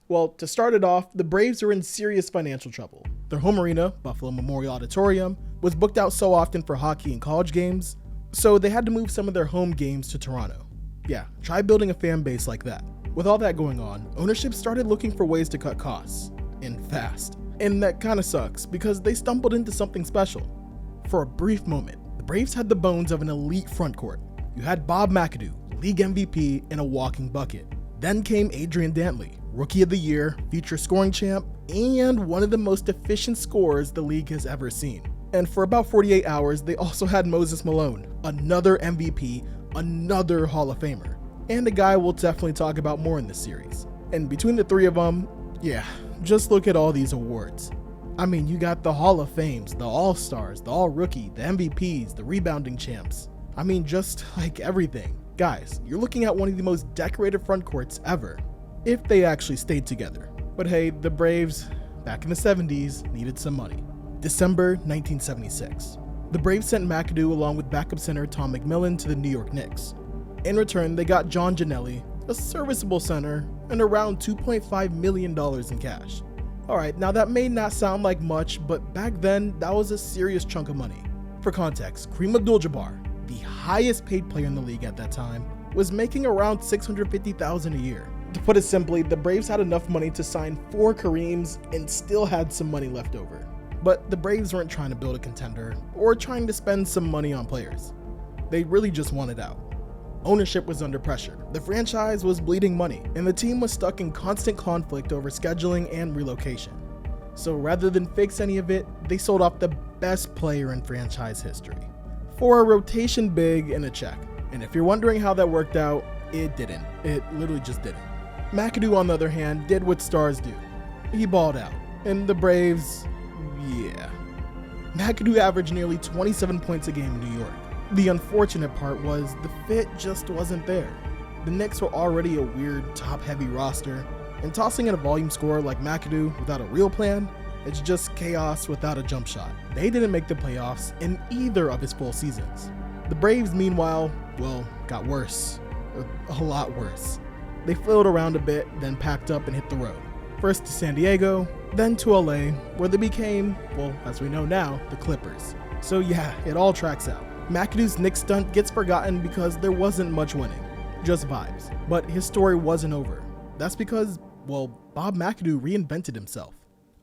Well, to start it off, the Braves are in serious financial trouble. Their home arena, Buffalo Memorial Auditorium, was booked out so often for hockey and college games, so they had to move some of their home games to Toronto. Yeah, try building a fan base like that. With all that going on, ownership started looking for ways to cut costs, and fast. And that kinda sucks, because they stumbled into something special. For a brief moment, the Braves had the bones of an elite front court. You had Bob McAdoo, league MVP and a walking bucket. Then came Adrian Dantley, Rookie of the Year, future scoring champ, and one of the most efficient scorers the league has ever seen. And for about 48 hours, they also had Moses Malone, another MVP, another Hall of Famer, and a guy we'll definitely talk about more in this series. And between the three of them, yeah, just look at all these awards. I mean, you got the Hall of Fames, the All-Stars, the All-Rookie, the MVPs, the rebounding champs. I mean, just like everything. Guys, you're looking at one of the most decorated front courts ever, if they actually stayed together. But hey, the Braves, back in the 70s, needed some money. December 1976. The Braves sent McAdoo along with backup center Tom McMillan to the New York Knicks. In return, they got John Giannelli, a serviceable center, and around $2.5 million in cash. Alright, now that may not sound like much, but back then, that was a serious chunk of money. For context, Kareem Abdul-Jabbar, the highest paid player in the league at that time, was making around $650,000 a year. To put it simply, the Braves had enough money to sign 4 Kareems and still had some money left over. But the Braves weren't trying to build a contender or trying to spend some money on players. They really just wanted out. Ownership was under pressure, the franchise was bleeding money, and the team was stuck in constant conflict over scheduling and relocation. So rather than fix any of it, they sold off the best player in franchise history for a rotation big and a check. And if you're wondering how that worked out, it didn't. It literally just didn't. McAdoo, on the other hand, did what stars do. He balled out. And the Braves, yeah. McAdoo averaged nearly 27 points a game in New York. The unfortunate part was the fit just wasn't there. The Knicks were already a weird, top-heavy roster, and tossing in a volume scorer like McAdoo without a real plan, it's just chaos without a jump shot. They didn't make the playoffs in either of his full seasons. The Braves, meanwhile, well, got worse. A lot worse. They flailed around a bit, then packed up and hit the road. First to San Diego, then to LA, where they became, well, as we know now, the Clippers. So yeah, it all tracks out. McAdoo's Knicks stunt gets forgotten because there wasn't much winning, just vibes. But his story wasn't over. That's because, well, Bob McAdoo reinvented himself.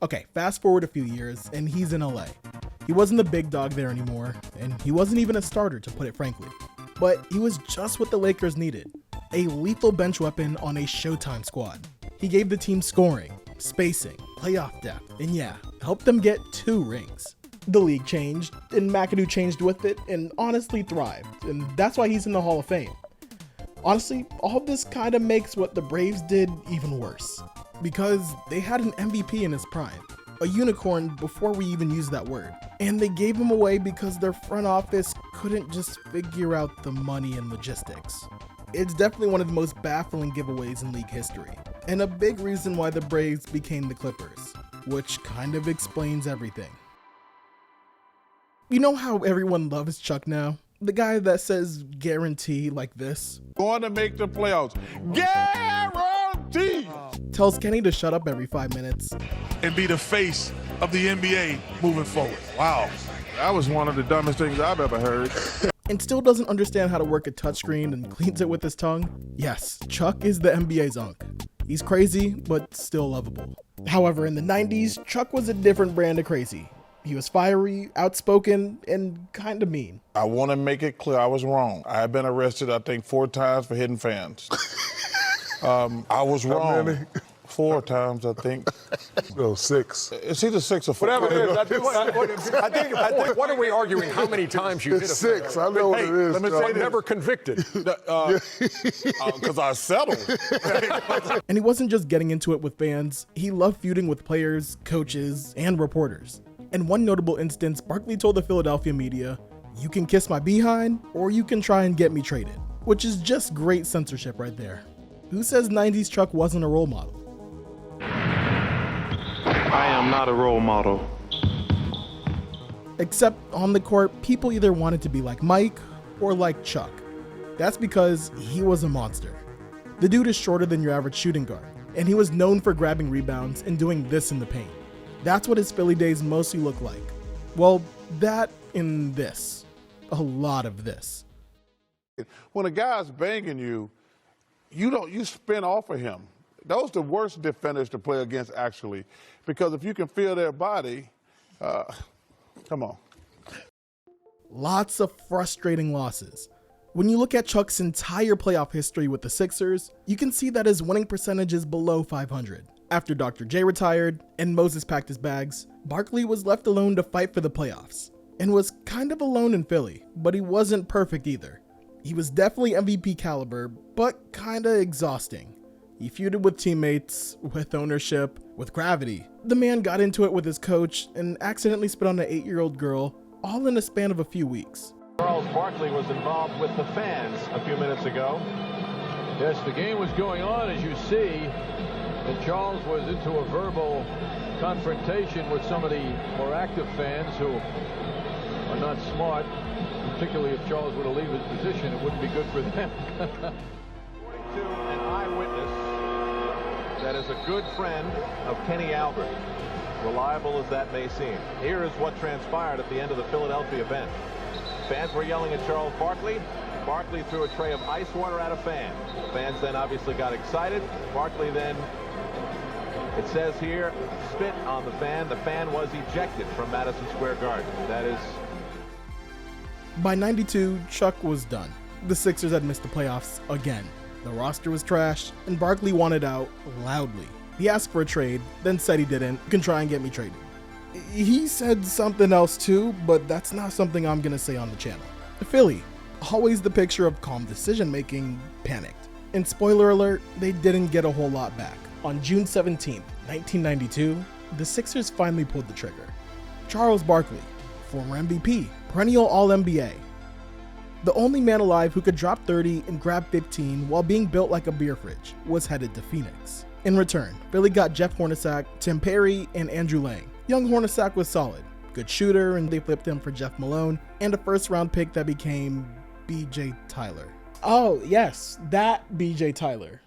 Okay, fast forward a few years, and he's in LA. He wasn't the big dog there anymore, and he wasn't even a starter, to put it frankly. But he was just what the Lakers needed. A lethal bench weapon on a Showtime squad. He gave the team scoring, spacing, playoff depth, and yeah, helped them get 2 rings. The league changed, and McAdoo changed with it, and honestly thrived, and that's why he's in the Hall of Fame. Honestly, all of this kind of makes what the Braves did even worse, because they had an MVP in his prime, a unicorn before we even used that word, and they gave him away because their front office couldn't just figure out the money and logistics. It's definitely one of the most baffling giveaways in league history, and a big reason why the Braves became the Clippers, which kind of explains everything. You know how everyone loves Chuck now? The guy that says guarantee like this. Going to make the playoffs. Guarantee! Tells Kenny to shut up every 5 minutes. And be the face of the NBA moving forward. Wow. That was one of the dumbest things I've ever heard. And still doesn't understand how to work a touchscreen and cleans it with his tongue? Yes, Chuck is the NBA's unk. He's crazy, but still lovable. However, in the 90s, Chuck was a different brand of crazy. He was fiery, outspoken, and kind of mean. I want to make it clear I was wrong. I have been arrested, I think, 4 times for hitting fans. I was wrong. 4 times, I think. No, 6. It's either 6 or 4. Whatever it is. I think, what are we arguing? How many times you hit a 6. I know what it is. Let me say never convicted. Because I settled. And he wasn't just getting into it with fans. He loved feuding with players, coaches, and reporters. In one notable instance, Barkley told the Philadelphia media, You can kiss my behind, or you can try and get me traded. Which is just great censorship right there. Who says 90s Chuck wasn't a role model? I am not a role model. Except on the court, people either wanted to be like Mike or like Chuck. That's because he was a monster. The dude is shorter than your average shooting guard, and he was known for grabbing rebounds and doing this in the paint. That's what his Philly days mostly look like. Well, that and this. A lot of this. When a guy's banging you, you spin off of him. Those are the worst defenders to play against, actually, because if you can feel their body, come on. Lots of frustrating losses. When you look at Chuck's entire playoff history with the Sixers, you can see that his winning percentage is below 500. After Dr. J retired and Moses packed his bags, Barkley was left alone to fight for the playoffs, and was kind of alone in Philly, but he wasn't perfect either. He was definitely MVP caliber, but kinda exhausting. He feuded with teammates, with ownership, with gravity. The man got into it with his coach and accidentally spit on an 8-year-old girl, all in a span of a few weeks. Charles Barkley was involved with the fans a few minutes ago. Yes, the game was going on, as you see, and Charles was into a verbal confrontation with some of the more active fans who are not smart. Particularly if Charles were to leave his position, it wouldn't be good for them. According to an eyewitness that is a good friend of Kenny Albert, reliable as that may seem, here is what transpired at the end of the Philadelphia bench. Fans were yelling at Charles Barkley. Barkley threw a tray of ice water at a fan. Fans then obviously got excited. Barkley then, it says here, spit on the fan. The fan was ejected from Madison Square Garden. That is... By 92, Chuck was done. The Sixers had missed the playoffs again. The roster was trashed, and Barkley wanted out loudly. He asked for a trade, then said he didn't. You can try and get me traded. He said something else too, but that's not something I'm gonna say on the channel. Philly, always the picture of calm decision-making, panicked. And spoiler alert, they didn't get a whole lot back. On June 17th, 1992, the Sixers finally pulled the trigger. Charles Barkley, former MVP, perennial All-NBA. The only man alive who could drop 30 and grab 15 while being built like a beer fridge was headed to Phoenix. In return, Philly got Jeff Hornacek, Tim Perry, and Andrew Lang. Young Hornacek was solid, good shooter, and they flipped him for Jeff Malone and a first-round pick that became B.J. Tyler. Oh yes, that B.J. Tyler.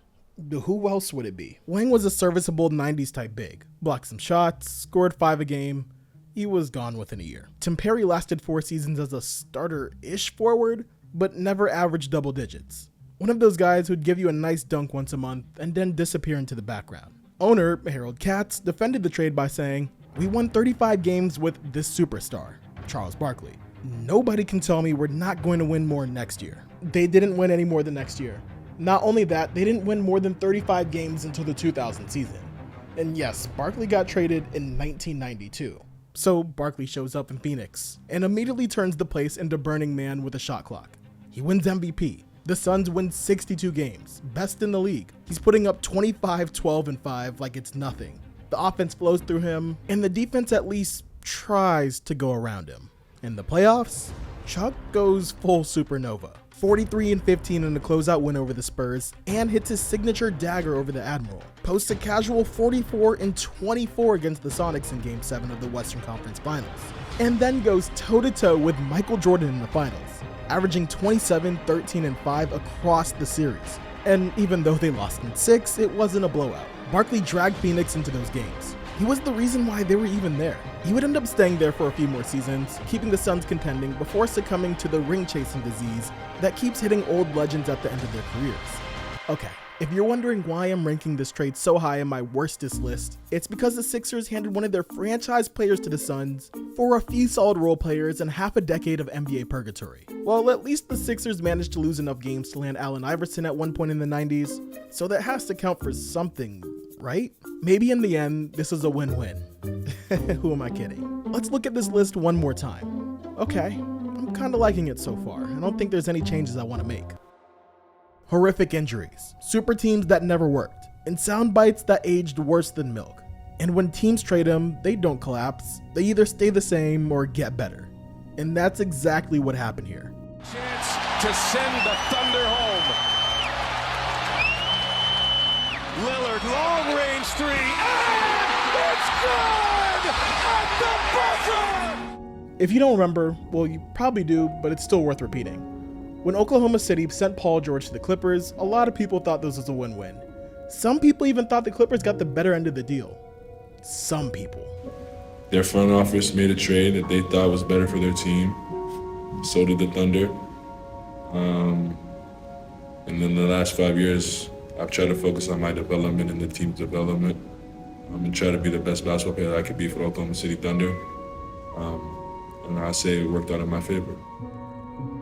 Who else would it be? Lang was a serviceable 90s type big, blocked some shots, scored 5 a game. He was gone within a year. Tim Perry lasted 4 seasons as a starter-ish forward, but never averaged double digits. One of those guys who'd give you a nice dunk once a month and then disappear into the background. Owner Harold Katz defended the trade by saying, "We won 35 games with this superstar, Charles Barkley. Nobody can tell me we're not going to win more next year." They didn't win any more the next year. Not only that, they didn't win more than 35 games until the 2000 season. And yes, Barkley got traded in 1992. So Barkley shows up in Phoenix and immediately turns the place into Burning Man with a shot clock. He wins MVP. The Suns win 62 games, best in the league. He's putting up 25, 12, and 5 like it's nothing. The offense flows through him, and the defense at least tries to go around him. In the playoffs, Chuck goes full supernova. 43 and 15 in the closeout win over the Spurs, and hits his signature dagger over the Admiral. Posts a casual 44 and 24 against the Sonics in Game 7 of the Western Conference Finals. And then goes toe-to-toe with Michael Jordan in the finals, averaging 27, 13, and 5 across the series. And even though they lost in 6, it wasn't a blowout. Barkley dragged Phoenix into those games. He was the reason why they were even there. He would end up staying there for a few more seasons, keeping the Suns contending before succumbing to the ring-chasing disease that keeps hitting old legends at the end of their careers. Okay, if you're wondering why I'm ranking this trade so high in my worstest list, it's because the Sixers handed one of their franchise players to the Suns for a few solid role players and half a decade of NBA purgatory. Well, at least the Sixers managed to lose enough games to land Allen Iverson at one point in the 90s, so that has to count for something, right? Maybe in the end, this is a win-win. Who am I kidding? Let's look at this list one more time. Okay, I'm kinda liking it so far. I don't think there's any changes I want to make. Horrific injuries, super teams that never worked, and sound bites that aged worse than milk. And when teams trade them, they don't collapse. They either stay the same or get better. And that's exactly what happened here. Chance to send the Thunder home. Lillard, long-range three, and it's good at the buzzer! If you don't remember, well, you probably do, but it's still worth repeating. When Oklahoma City sent Paul George to the Clippers, a lot of people thought this was a win-win. Some people even thought the Clippers got the better end of the deal. Some people. Their front office made a trade that they thought was better for their team. So did the Thunder. And then the last 5 years, I've tried to focus on my development and the team's development. And try to be the best basketball player I could be for the Oklahoma City Thunder. And I say it worked out in my favor.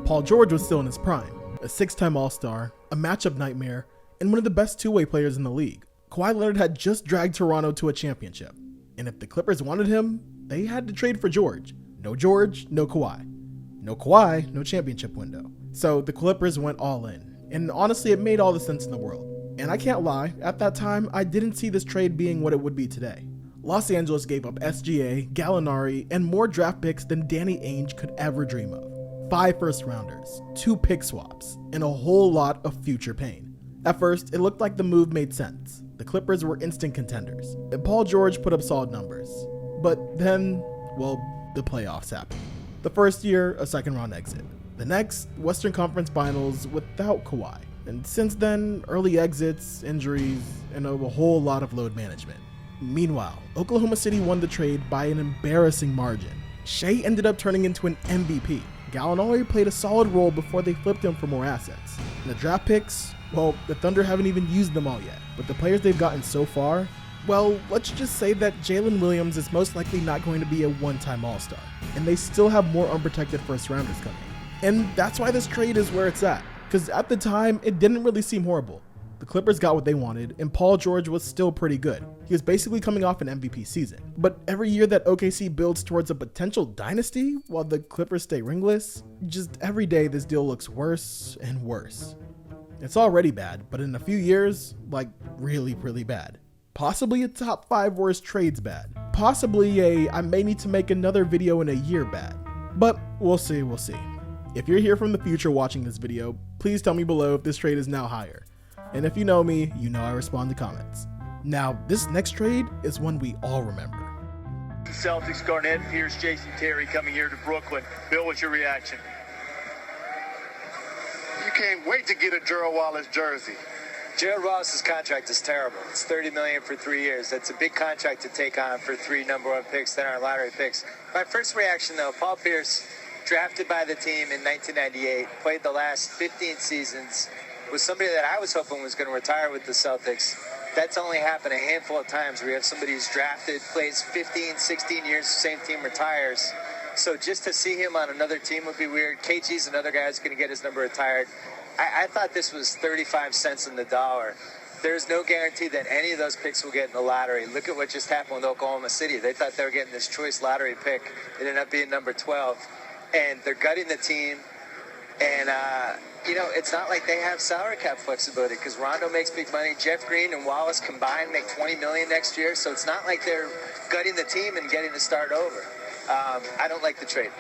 Paul George was still in his prime, a 6-time All-Star, a matchup nightmare, and one of the best two-way players in the league. Kawhi Leonard had just dragged Toronto to a championship. And if the Clippers wanted him, they had to trade for George. No George, no Kawhi. No Kawhi, no championship window. So the Clippers went all in. And honestly, it made all the sense in the world. And I can't lie, at that time, I didn't see this trade being what it would be today. Los Angeles gave up SGA, Gallinari, and more draft picks than Danny Ainge could ever dream of. 5 first-rounders, 2 pick swaps, and a whole lot of future pain. At first, it looked like the move made sense. The Clippers were instant contenders, and Paul George put up solid numbers. But then, well, the playoffs happened. The first year, a second-round exit. The next, Western Conference Finals without Kawhi. And since then, early exits, injuries, and a whole lot of load management. Meanwhile, Oklahoma City won the trade by an embarrassing margin. Shea ended up turning into an MVP. Gallinari played a solid role before they flipped him for more assets. And the draft picks, well, the Thunder haven't even used them all yet. But the players they've gotten so far, well, let's just say that Jalen Williams is most likely not going to be a one-time All-Star. And they still have more unprotected first-rounders coming. And that's why this trade is where it's at. Because at the time, it didn't really seem horrible. The Clippers got what they wanted, and Paul George was still pretty good. He was basically coming off an MVP season. But every year that OKC builds towards a potential dynasty, while the Clippers stay ringless, just every day this deal looks worse and worse. It's already bad, but in a few years, like really, really bad. Possibly a top 5 worst trades bad. Possibly a I may need to make another video in a year bad. But we'll see. If you're here from the future watching this video, please tell me below if this trade is now higher. And if you know me, you know I respond to comments. Now, this next trade is one we all remember. Celtics, Garnett, Pierce, Jason Terry coming here to Brooklyn. Bill, what's your reaction? You can't wait to get a Gerald Wallace jersey. Gerald Wallace's contract is terrible. It's $30 million for 3 years. That's a big contract to take on for 3 number-1 picks, then our lottery picks. My first reaction, though, Paul Pierce, drafted by the team in 1998, played the last 15 seasons, was somebody that I was hoping was going to retire with the Celtics. That's only happened a handful of times where you have somebody who's drafted, plays 15, 16 years, same team retires. So just to see him on another team would be weird. KG's another guy who's going to get his number retired. I thought this was 35 cents on the dollar. There's no guarantee that any of those picks will get in the lottery. Look at what just happened with Oklahoma City. They thought they were getting this choice lottery pick. It ended up being number 12. And they're gutting the team. And, it's not like they have salary cap flexibility because Rondo makes big money. Jeff Green and Wallace combined make $20 million next year. So it's not like they're gutting the team and getting to start over. I don't like the trade.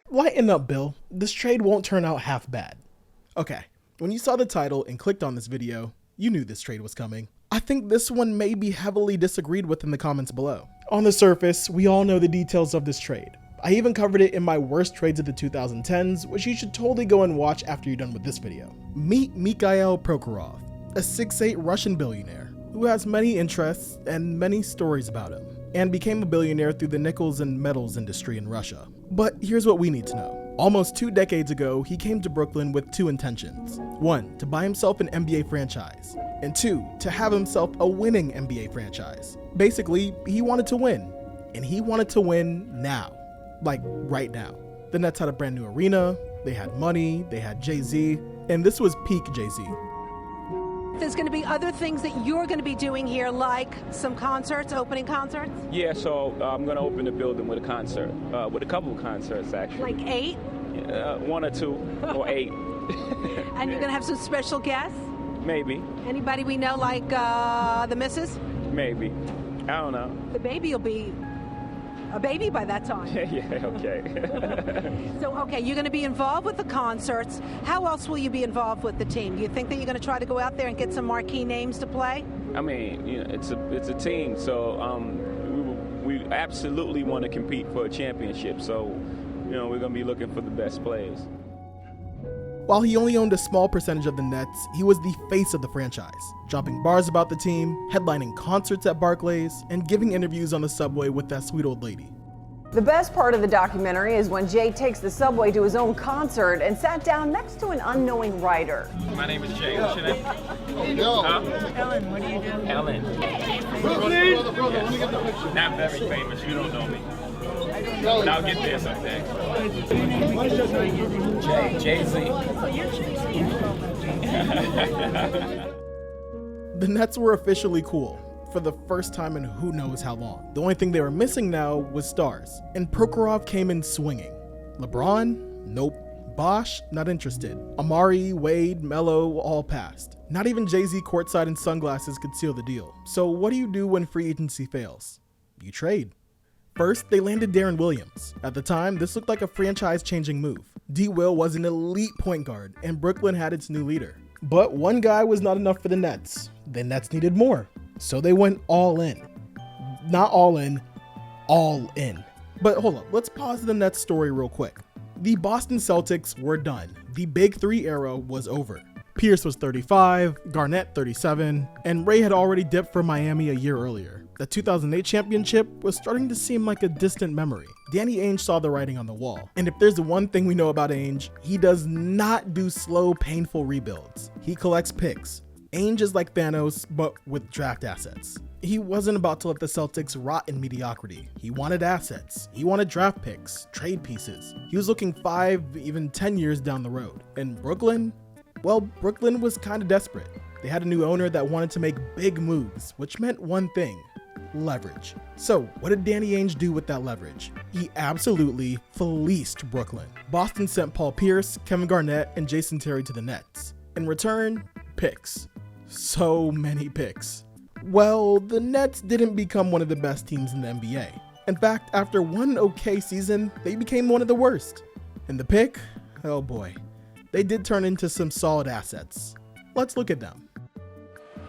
Lighten up, Bill. This trade won't turn out half bad. Okay, when you saw the title and clicked on this video, you knew this trade was coming. I think this one may be heavily disagreed with in the comments below. On the surface, we all know the details of this trade. I even covered it in my worst trades of the 2010s, which you should totally go and watch after you're done with this video. Meet Mikhail Prokhorov, a 6'8" Russian billionaire who has many interests and many stories about him, and became a billionaire through the nickels and metals industry in Russia. But here's what we need to know. Almost 2 decades ago, he came to Brooklyn with 2 intentions. 1, to buy himself an NBA franchise, and 2, to have himself a winning NBA franchise. Basically, he wanted to win, and he wanted to win now. Like, right now. The Nets had a brand new arena, they had money, they had Jay-Z, and this was peak Jay-Z. There's going to be other things that you're going to be doing here, like some concerts, opening concerts? Yeah, so I'm going to open the building with a concert, with a couple of concerts, actually. Like 8? 1 or 2, or 8. And you're going to have some special guests? Maybe. Anybody we know, like the missus? Maybe. I don't know. The baby will be a baby by that time. Yeah, okay. So, okay, you're going to be involved with the concerts. How else will you be involved with the team? Do you think that you're going to try to go out there and get some marquee names to play? I mean, you know, it's a team, so we absolutely want to compete for a championship. So, you know, we're going to be looking for the best players. While he only owned a small percentage of the Nets, he was the face of the franchise, dropping bars about the team, headlining concerts at Barclays, and giving interviews on the subway with that sweet old lady. The best part of the documentary is when Jay takes the subway to his own concert and sat down next to an unknowing writer. My name is Jay. What's your name? Ellen, what do you do? Ellen. Brooklyn? Not very famous. You don't know me. But I'll get there someday. Jay-Z. The Nets were officially cool for the first time in who knows how long. The only thing they were missing now was stars, and Prokhorov came in swinging. LeBron? Nope. Bosh? Not interested. Amari, Wade, Melo, all passed. Not even Jay-Z courtside in sunglasses could seal the deal. So what do you do when free agency fails? You trade. First, they landed Darren Williams. At the time, this looked like a franchise-changing move. D. Will was an elite point guard, and Brooklyn had its new leader. But one guy was not enough for the Nets. The Nets needed more. So they went all in. Not all in, all in. But hold up, let's pause the Nets story real quick. The Boston Celtics were done. The Big Three era was over. Pierce was 35, Garnett 37, and Ray had already dipped for Miami a year earlier. The 2008 championship was starting to seem like a distant memory. Danny Ainge saw the writing on the wall. And if there's the one thing we know about Ainge, he does not do slow, painful rebuilds. He collects picks. Ainge is like Thanos, but with draft assets. He wasn't about to let the Celtics rot in mediocrity. He wanted assets. He wanted draft picks, trade pieces. He was looking 5, even 10 years down the road. And Brooklyn? Well, Brooklyn was kind of desperate. They had a new owner that wanted to make big moves, which meant one thing: leverage. So what did Danny Ainge do with that leverage? He absolutely fleeced Brooklyn. Boston sent Paul Pierce, Kevin Garnett, and Jason Terry to the Nets. In return, picks. So many picks. Well, the Nets didn't become one of the best teams in the NBA. In fact, after one okay season, they became one of the worst. And the pick? Oh boy. They did turn into some solid assets. Let's look at them.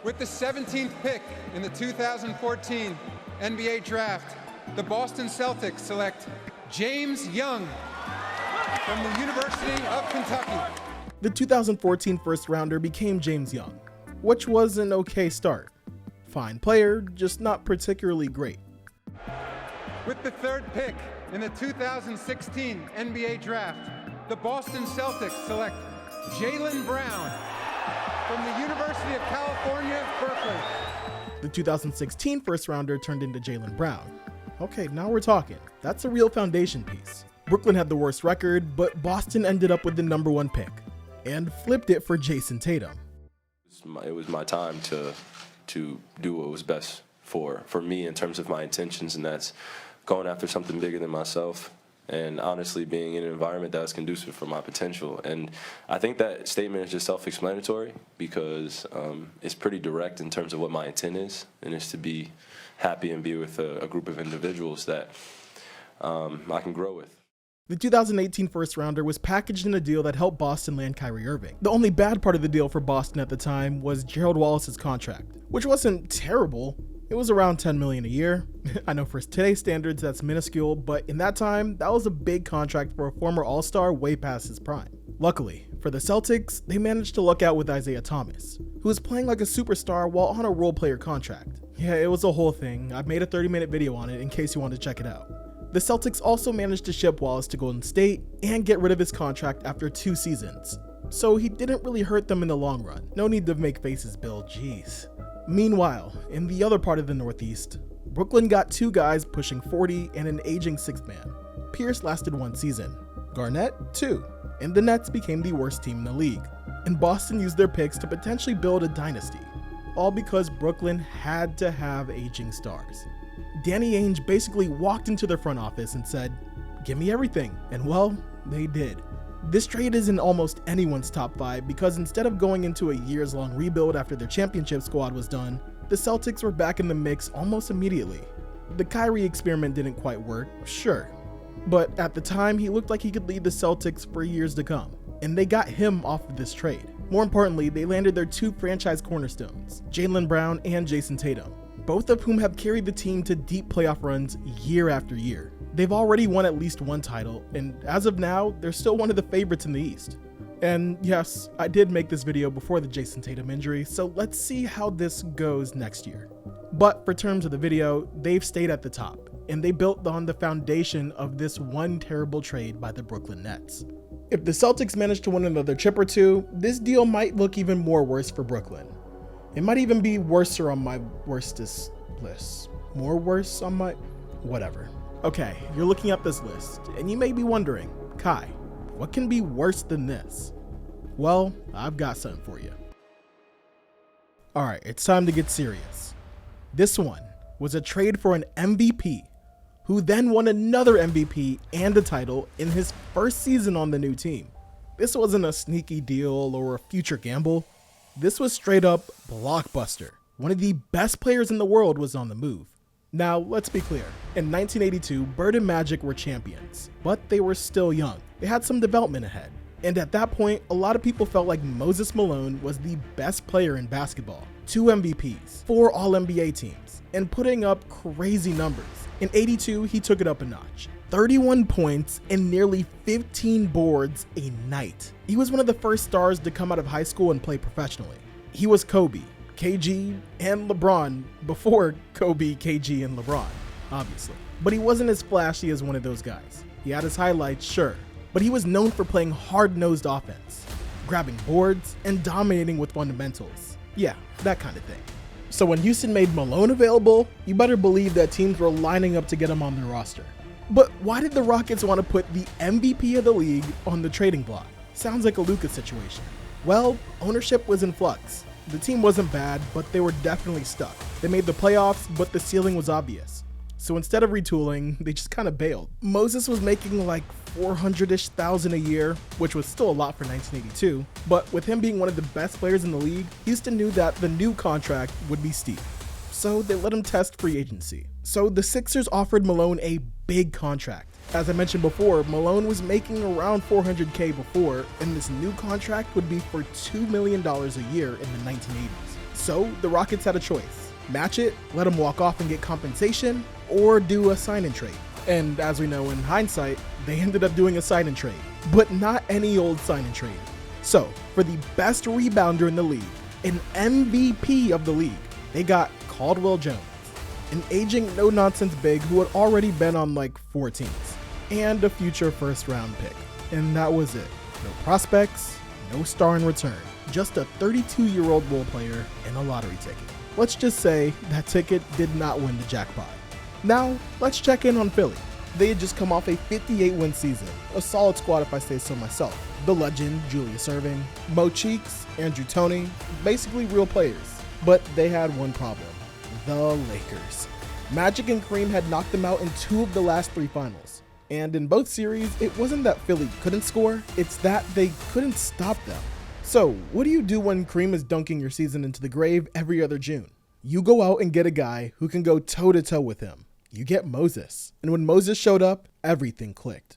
With the 17th pick in the 2014 NBA Draft, the Boston Celtics select James Young from the University of Kentucky. The 2014 first rounder became James Young, which was an okay start. Fine player, just not particularly great. With the 3rd pick in the 2016 NBA Draft, the Boston Celtics select Jaylen Brown from the University of California, Berkeley. The 2016 first rounder turned into Jaylen Brown. Okay, now we're talking. That's a real foundation piece. Brooklyn had the worst record, but Boston ended up with the #1 pick and flipped it for Jason Tatum. It was my time to do what was best for me in terms of my intentions, and that's going after something bigger than myself. And honestly, being in an environment that was conducive for my potential. And I think that statement is just self-explanatory because it's pretty direct in terms of what my intent is, and it's to be happy and be with a group of individuals that I can grow with. The 2018 first rounder was packaged in a deal that helped Boston land Kyrie Irving. The only bad part of the deal for Boston at the time was Gerald Wallace's contract, which wasn't terrible. It was around $10 million a year. I know for today's standards that's minuscule, but in that time, that was a big contract for a former All-Star way past his prime. Luckily, for the Celtics, they managed to luck out with Isaiah Thomas, who was playing like a superstar while on a role-player contract. Yeah, it was a whole thing. I've made a 30-minute video on it in case you want to check it out. The Celtics also managed to ship Wallace to Golden State and get rid of his contract after 2 seasons. So he didn't really hurt them in the long run. No need to make faces, Bill, jeez. Meanwhile, in the other part of the Northeast, Brooklyn got 2 guys pushing 40 and an aging 6th man. Pierce lasted 1 season, Garnett 2, and the Nets became the worst team in the league. And Boston used their picks to potentially build a dynasty, all because Brooklyn had to have aging stars. Danny Ainge basically walked into their front office and said, "Give me everything," and well, they did. This trade is in almost anyone's top 5 because instead of going into a years-long rebuild after their championship squad was done, the Celtics were back in the mix almost immediately. The Kyrie experiment didn't quite work, sure. But at the time, he looked like he could lead the Celtics for years to come. And they got him off of this trade. More importantly, they landed their two franchise cornerstones, Jaylen Brown and Jason Tatum, both of whom have carried the team to deep playoff runs year after year. They've already won at least one title, and as of now, they're still one of the favorites in the East. And yes, I did make this video before the Jason Tatum injury, so let's see how this goes next year. But for terms of the video, they've stayed at the top, and they built on the foundation of this one terrible trade by the Brooklyn Nets. If the Celtics manage to win another chip or two, this deal might look even more worse for Brooklyn. It might even be worser on my worstest list. More worse on my... whatever. Okay, you're looking at this list, and you may be wondering, Kai, what can be worse than this? Well, I've got something for you. Alright, it's time to get serious. This one was a trade for an MVP, who then won another MVP and a title in his first season on the new team. This wasn't a sneaky deal or a future gamble. This was straight up blockbuster. One of the best players in the world was on the move. Now, let's be clear. In 1982, Bird and Magic were champions, but they were still young. They had some development ahead. And at that point, a lot of people felt like Moses Malone was the best player in basketball. 2 MVPs, 4 All-NBA teams, and putting up crazy numbers. In '82, he took it up a notch. 31 points and nearly 15 boards a night. He was one of the first stars to come out of high school and play professionally. He was Kobe, KG, and LeBron before Kobe, KG, and LeBron, obviously. But he wasn't as flashy as one of those guys. He had his highlights, sure, but he was known for playing hard-nosed offense, grabbing boards, and dominating with fundamentals. Yeah, that kind of thing. So when Houston made Malone available, you better believe that teams were lining up to get him on their roster. But why did the Rockets want to put the MVP of the league on the trading block? Sounds like a Luka situation. Well, ownership was in flux. The team wasn't bad, but they were definitely stuck. They made the playoffs, but the ceiling was obvious. So instead of retooling, they just kind of bailed. Moses was making like $400,000-ish a year, which was still a lot for 1982, but with him being one of the best players in the league, Houston knew that the new contract would be steep. So they let him test free agency. So the Sixers offered Malone a big contract. As I mentioned before, Malone was making around $400K before, and this new contract would be for $2 million a year in the 1980s. So the Rockets had a choice. Match it, let him walk off and get compensation, or do a sign-and trade. And as we know in hindsight, they ended up doing a sign-and trade, but not any old sign-and trade. So for the best rebounder in the league, an MVP of the league, they got Caldwell Jones, an aging no-nonsense big who had already been on like 4 teams, and a future first-round pick. And that was it. No prospects, no star in return, just a 32-year-old role player and a lottery ticket. Let's just say that ticket did not win the jackpot. Now, let's check in on Philly. They had just come off a 58-win season, a solid squad if I say so myself. The legend, Julius Erving, Mo Cheeks, Andrew Toney, basically real players. But they had one problem, the Lakers. Magic and Kareem had knocked them out in 2 of the last 3 finals. And in both series, it wasn't that Philly couldn't score, it's that they couldn't stop them. So, what do you do when Kareem is dunking your season into the grave every other June? You go out and get a guy who can go toe-to-toe with him. You get Moses. And when Moses showed up, everything clicked.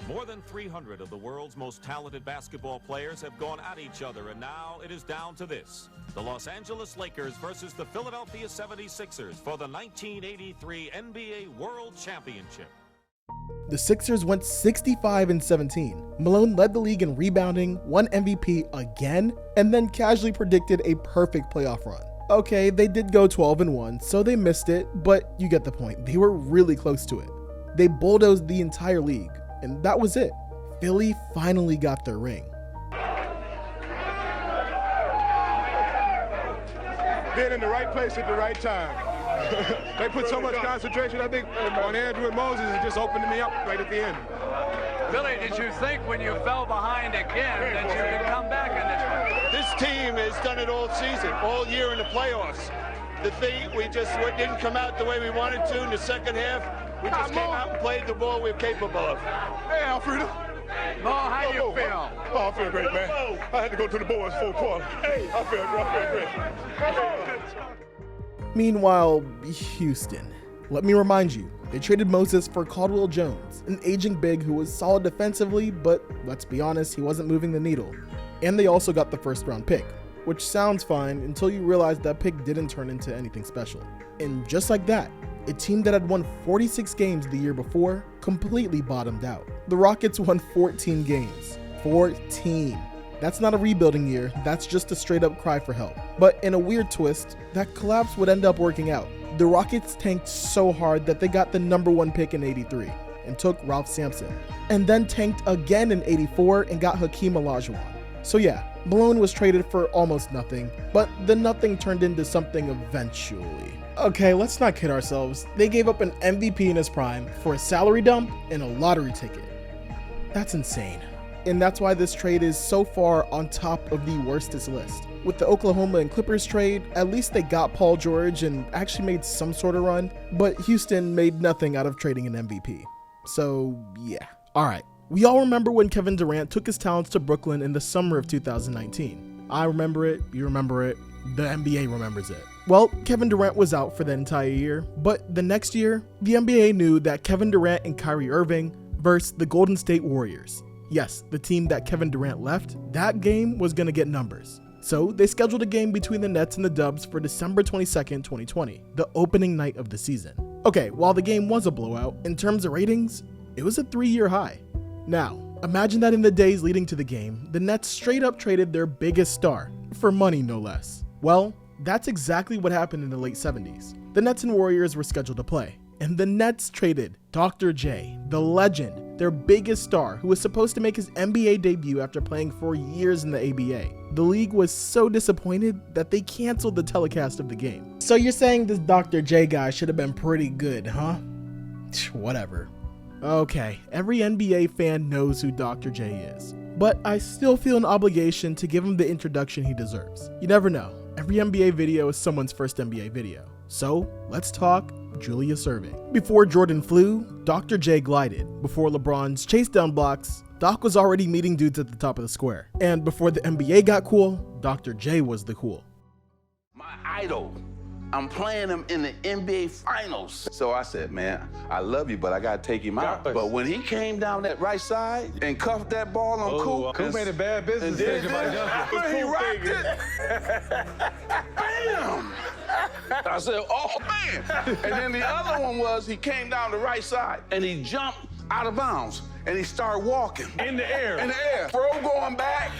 More than 300 of the world's most talented basketball players have gone at each other, and now it is down to this. The Los Angeles Lakers versus the Philadelphia 76ers for the 1983 NBA World Championship. The Sixers went 65-17. Malone led the league in rebounding, won MVP again, and then casually predicted a perfect playoff run. Okay, they did go 12-1, so they missed it, but you get the point. They were really close to it. They bulldozed the entire league, and that was it. Philly finally got their ring. Being in the right place at the right time. They put so much concentration, I think, on Andrew and Moses, it just opened me up right at the end. Billy, did you think when you fell behind again that you could come back in this one? This team has done it all season, all year in the playoffs. The thing, we just didn't come out the way we wanted to in the second half. We just came out and played the ball we're capable of. Hey, Alfredo. Mo, how you feel? Oh, I feel great, man. I had to go to the boys full quarter. Hey, I feel great. Meanwhile, Houston. Let me remind you, they traded Moses for Caldwell Jones, an aging big who was solid defensively, but let's be honest, he wasn't moving the needle. And they also got the first-round pick, which sounds fine until you realize that pick didn't turn into anything special. And just like that, a team that had won 46 games the year before completely bottomed out. The Rockets won 14 games. 14. That's not a rebuilding year, that's just a straight up cry for help. But in a weird twist, that collapse would end up working out. The Rockets tanked so hard that they got the #1 pick in '83 and took Ralph Sampson, and then tanked again in '84 and got Hakeem Olajuwon. So yeah, Malone was traded for almost nothing, but the nothing turned into something eventually. Okay, let's not kid ourselves. They gave up an MVP in his prime for a salary dump and a lottery ticket. That's insane. And that's why this trade is so far on top of the worstest list. With the Oklahoma and Clippers trade, at least they got Paul George and actually made some sort of run, but Houston made nothing out of trading an MVP. So yeah. Alright, we all remember when Kevin Durant took his talents to Brooklyn in the summer of 2019. I remember it, you remember it, the NBA remembers it. Well, Kevin Durant was out for the entire year, but the next year, the NBA knew that Kevin Durant and Kyrie Irving versus the Golden State Warriors. Yes, the team that Kevin Durant left, that game was gonna get numbers. So they scheduled a game between the Nets and the Dubs for December 22nd, 2020, the opening night of the season. Okay, while the game was a blowout, in terms of ratings, it was a 3-year high. Now, imagine that in the days leading to the game, the Nets straight up traded their biggest star, for money no less. Well, that's exactly what happened in the late 70s. The Nets and Warriors were scheduled to play, and the Nets traded Dr. J, the legend, their biggest star, who was supposed to make his NBA debut after playing for years in the ABA. The league was so disappointed that they canceled the telecast of the game. So you're saying this Dr. J guy should have been pretty good, huh? Whatever. Okay, every NBA fan knows who Dr. J is, but I still feel an obligation to give him the introduction he deserves. You never know, every NBA video is someone's first NBA video. So let's talk Julius Erving. Before Jordan flew, Dr. J glided. Before LeBron's chase down blocks, Doc was already meeting dudes at the top of the square. And before the NBA got cool, Dr. J was the cool. My idol. I'm playing him in the NBA Finals. So I said, man, I love you, but I gotta take him out. But when he came down that right side and cuffed that ball on Coop. Who made a bad business decision by jumping? He rocked it. Bam! I said, oh man. And then the other one was he came down the right side and he jumped out of bounds and he started walking. In the air. In the air. Throw going back.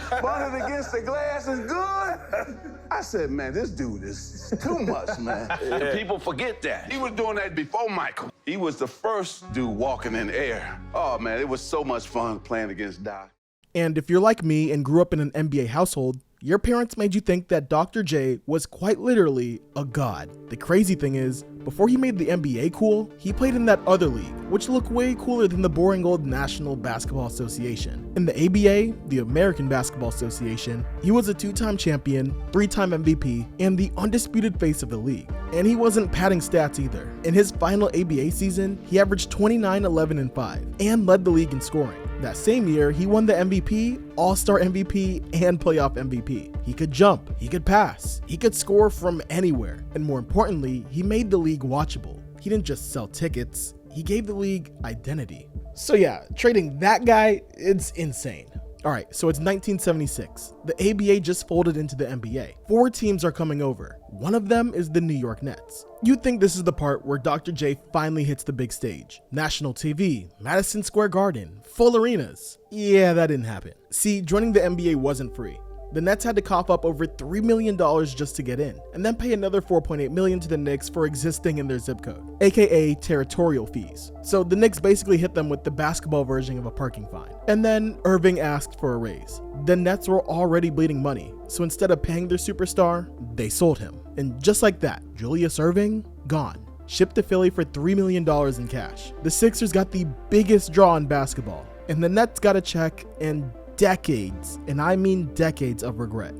Spun it against the glass is good. I said, man, this dude is too much, man. And people forget that. He was doing that before Michael. He was the first dude walking in the air. Oh man, it was so much fun playing against Doc. And if you're like me and grew up in an NBA household, your parents made you think that Dr. J was quite literally a god. The crazy thing is, before he made the NBA cool, he played in that other league, which looked way cooler than the boring old National Basketball Association. In the ABA, the American Basketball Association, he was a 2-time champion, 3-time MVP, and the undisputed face of the league. And he wasn't padding stats either. In his final ABA season, he averaged 29, 11, and 5, and led the league in scoring. That same year, he won the MVP, All-Star MVP, and Playoff MVP. He could jump, he could pass, he could score from anywhere, and more importantly, he made the league watchable. He didn't just sell tickets, he gave the league identity. So yeah, trading that guy, it's insane. Alright, so it's 1976. The ABA just folded into the NBA. 4 teams are coming over. One of them is the New York Nets. You'd think this is the part where Dr. J finally hits the big stage. National TV, Madison Square Garden, full arenas. Yeah, that didn't happen. See, joining the NBA wasn't free. The Nets had to cough up over $3 million just to get in, and then pay another $4.8 million to the Knicks for existing in their zip code, aka territorial fees. So the Knicks basically hit them with the basketball version of a parking fine. And then Irving asked for a raise. The Nets were already bleeding money, so instead of paying their superstar, they sold him. And just like that, Julius Erving, gone. Shipped to Philly for $3 million in cash. The Sixers got the biggest draw in basketball, and the Nets got a check and decades, and I mean decades of regret.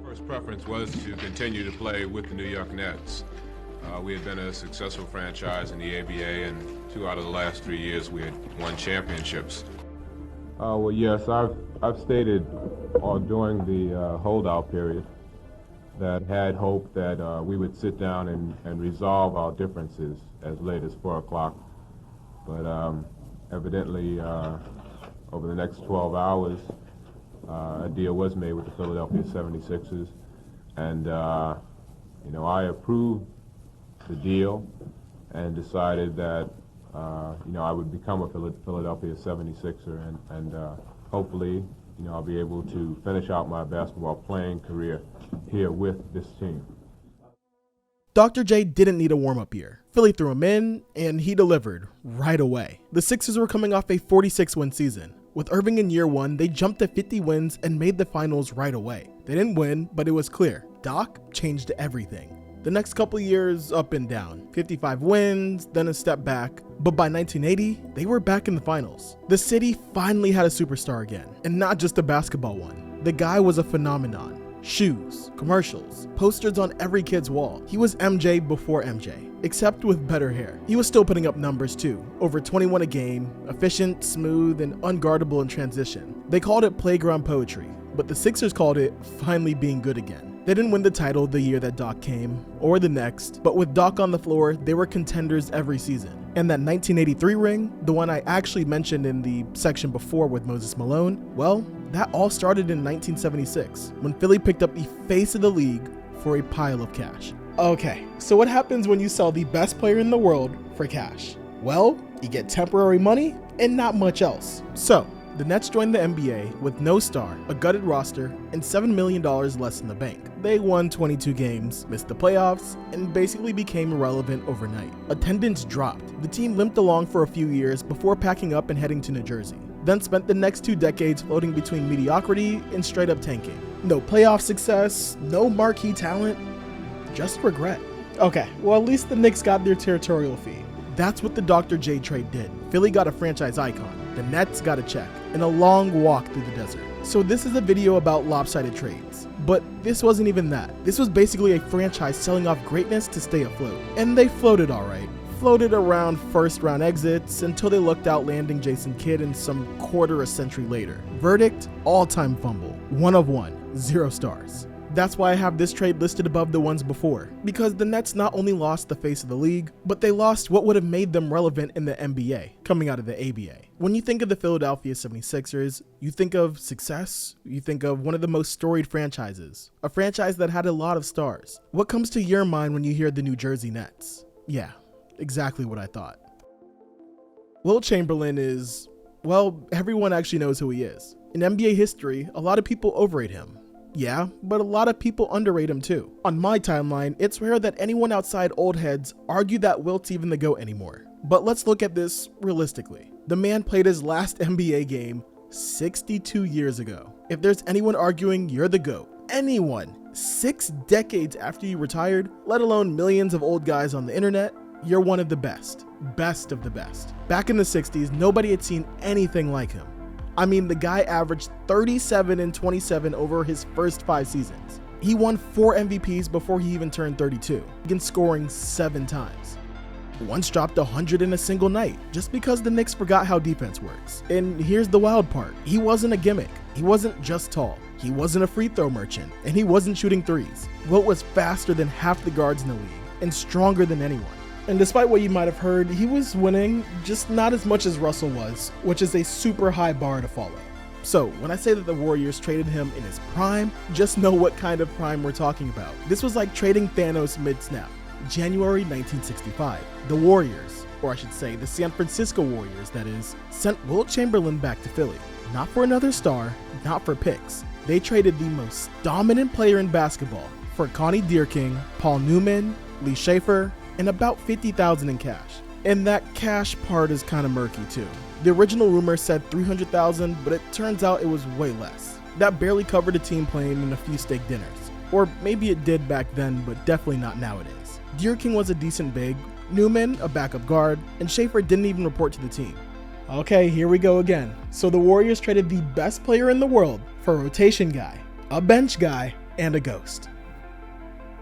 First preference was to continue to play with the New York Nets. We had been a successful franchise in the ABA, and 2 out of the last 3 years we had won championships. Well, yes, I've stated during the holdout period that had hoped that we would sit down and resolve our differences as late as 4 o'clock. But evidently, over the next 12 hours, a deal was made with the Philadelphia 76ers. And, you know, I approved the deal and decided that, you know, I would become a Philadelphia 76er and hopefully, you know, I'll be able to finish out my basketball playing career here with this team. Dr. J didn't need a warm-up year. Philly threw him in, and he delivered right away. The Sixers were coming off a 46-win season. With Irving in year one, they jumped to 50 wins and made the finals right away. They didn't win, but it was clear. Doc changed everything. The next couple years, up and down. 55 wins, then a step back. But by 1980, they were back in the finals. The city finally had a superstar again, and not just a basketball one. The guy was a phenomenon. Shoes, commercials, posters on every kid's wall. He was MJ before MJ, except with better hair. He was still putting up numbers too. Over 21 a game, efficient, smooth, and unguardable in transition. They called it playground poetry, but the Sixers called it finally being good again. They didn't win the title the year that Doc came, or the next, but with Doc on the floor, they were contenders every season. And that 1983 ring, the one I actually mentioned in the section before with Moses Malone, well, that all started in 1976, when Philly picked up the face of the league for a pile of cash. Okay, so what happens when you sell the best player in the world for cash? Well, you get temporary money and not much else. So, the Nets joined the NBA with no star, a gutted roster, and $7 million less in the bank. They won 22 games, missed the playoffs, and basically became irrelevant overnight. Attendance dropped. The team limped along for a few years before packing up and heading to New Jersey. Then spent the next 2 decades floating between mediocrity and straight up tanking. No playoff success, no marquee talent, just regret. Okay, well at least the Knicks got their territorial fee. That's what the Dr. J trade did. Philly got a franchise icon. The Nets got a check and a long walk through the desert. So this is a video about lopsided trades. But this wasn't even that. This was basically a franchise selling off greatness to stay afloat. And they floated alright. Floated around first round exits until they looked out landing Jason Kidd in some quarter a century later. Verdict, all-time fumble. 1 of 1, 0 stars. That's why I have this trade listed above the ones before, because the Nets not only lost the face of the league, but they lost what would have made them relevant in the NBA, coming out of the ABA. When you think of the Philadelphia 76ers, you think of success, you think of one of the most storied franchises, a franchise that had a lot of stars. What comes to your mind when you hear the New Jersey Nets? Yeah, exactly what I thought. Wilt Chamberlain is, well, everyone actually knows who he is. In NBA history, a lot of people overrate him. Yeah, but a lot of people underrate him too. On my timeline, it's rare that anyone outside old heads argue that Wilt's even the GOAT anymore. But let's look at this realistically. The man played his last NBA game 62 years ago. If there's anyone arguing you're the GOAT, anyone, 6 decades after you retired, let alone millions of old guys on the internet, you're one of the best of the best. Back in the 60s, nobody had seen anything like him. I mean, the guy averaged 37 and 27 over his first 5 seasons. He won 4 MVPs before he even turned 32, again scoring 7 times. Once dropped 100 in a single night, just because the Knicks forgot how defense works. And here's the wild part, he wasn't a gimmick. He wasn't just tall. He wasn't a free throw merchant, and he wasn't shooting threes. Wilt was faster than half the guards in the league, and stronger than anyone. And despite what you might have heard, he was winning, just not as much as Russell was, which is a super high bar to follow. So when I say that the Warriors traded him in his prime, just know what kind of prime we're talking about. This was like trading Thanos mid-snap. January 1965, the Warriors, or I should say the San Francisco Warriors that is, sent Wilt Chamberlain back to Philly. Not for another star, not for picks. They traded the most dominant player in basketball for Connie Deerking, Paul Newman, Lee Schaefer, and about $50,000 in cash. And that cash part is kind of murky too. The original rumor said $300,000, but it turns out it was way less. That barely covered a team plane and a few steak dinners. Or maybe it did back then, but definitely not nowadays. Deerking was a decent big, Newman a backup guard, and Schaefer didn't even report to the team. Okay, here we go again. So the Warriors traded the best player in the world for a rotation guy, a bench guy, and a ghost.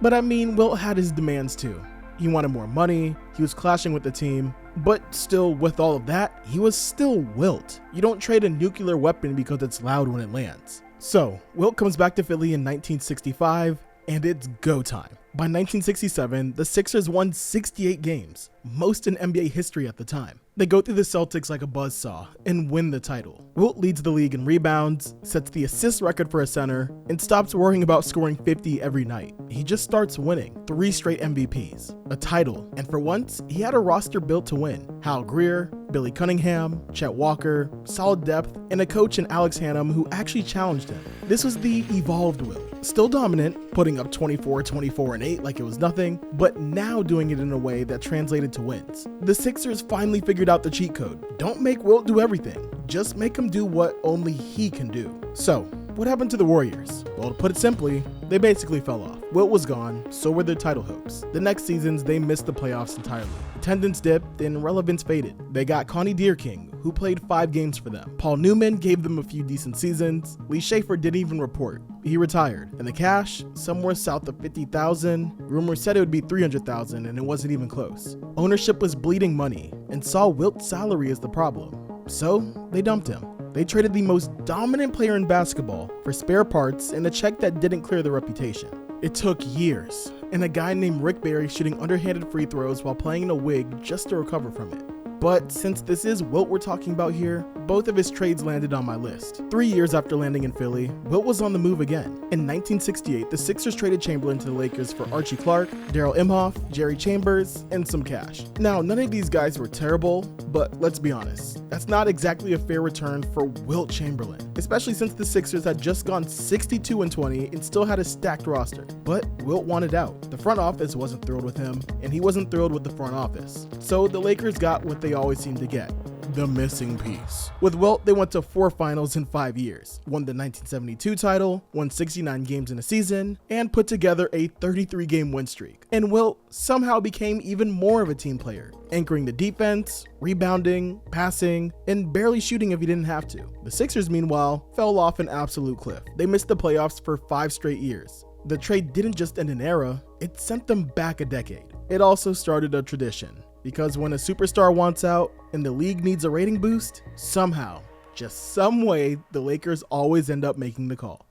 But I mean, Wilt had his demands too. He wanted more money, he was clashing with the team, but still, with all of that, he was still Wilt. You don't trade a nuclear weapon because it's loud when it lands. So, Wilt comes back to Philly in 1965, and it's go time. By 1967, the Sixers won 68 games, most in NBA history at the time. They go through the Celtics like a buzzsaw and win the title. Wilt leads the league in rebounds, sets the assist record for a center, and stops worrying about scoring 50 every night. He just starts winning. 3 straight MVPs, a title, and for once, he had a roster built to win. Hal Greer, Billy Cunningham, Chet Walker, solid depth, and a coach in Alex Hannum who actually challenged him. This was the evolved Wilt. Still dominant, putting up 24, 24, and 8 like it was nothing, but now doing it in a way that translated to wins. The Sixers finally figured out the cheat code. Don't make Wilt do everything, just make him do what only he can do. So, what happened to the Warriors? Well, to put it simply, they basically fell off. Wilt was gone, so were their title hopes. The next seasons, they missed the playoffs entirely. Attendance dipped and relevance faded. They got Connie Deerking, who played 5 games for them. Paul Newman gave them a few decent seasons. Lee Schaefer didn't even report. He retired. And the cash, somewhere south of $50,000. Rumors said it would be $300,000 and it wasn't even close. Ownership was bleeding money and saw Wilt's salary as the problem. So, they dumped him. They traded the most dominant player in basketball for spare parts and a check that didn't clear their reputation. It took years, and a guy named Rick Barry shooting underhanded free throws while playing in a wig just to recover from it. But since this is Wilt we're talking about here, both of his trades landed on my list. 3 years after landing in Philly, Wilt was on the move again. In 1968, the Sixers traded Chamberlain to the Lakers for Archie Clark, Darryl Imhoff, Jerry Chambers, and some cash. Now, none of these guys were terrible, but let's be honest, that's not exactly a fair return for Wilt Chamberlain, especially since the Sixers had just gone 62-20 and still had a stacked roster. But Wilt wanted out. The front office wasn't thrilled with him, and he wasn't thrilled with the front office. So the Lakers got what they always seem to get: the missing piece. With Wilt, they went to 4 finals in 5 years, won the 1972 title, won 69 games in a season, and put together a 33-game win streak. And Wilt somehow became even more of a team player, anchoring the defense, rebounding, passing, and barely shooting if he didn't have to. The Sixers, meanwhile, fell off an absolute cliff. They missed the playoffs for 5 straight years. The trade didn't just end an era, it sent them back a decade. It also started a tradition, because when a superstar wants out and the league needs a rating boost, somehow, just some way, the Lakers always end up making the call.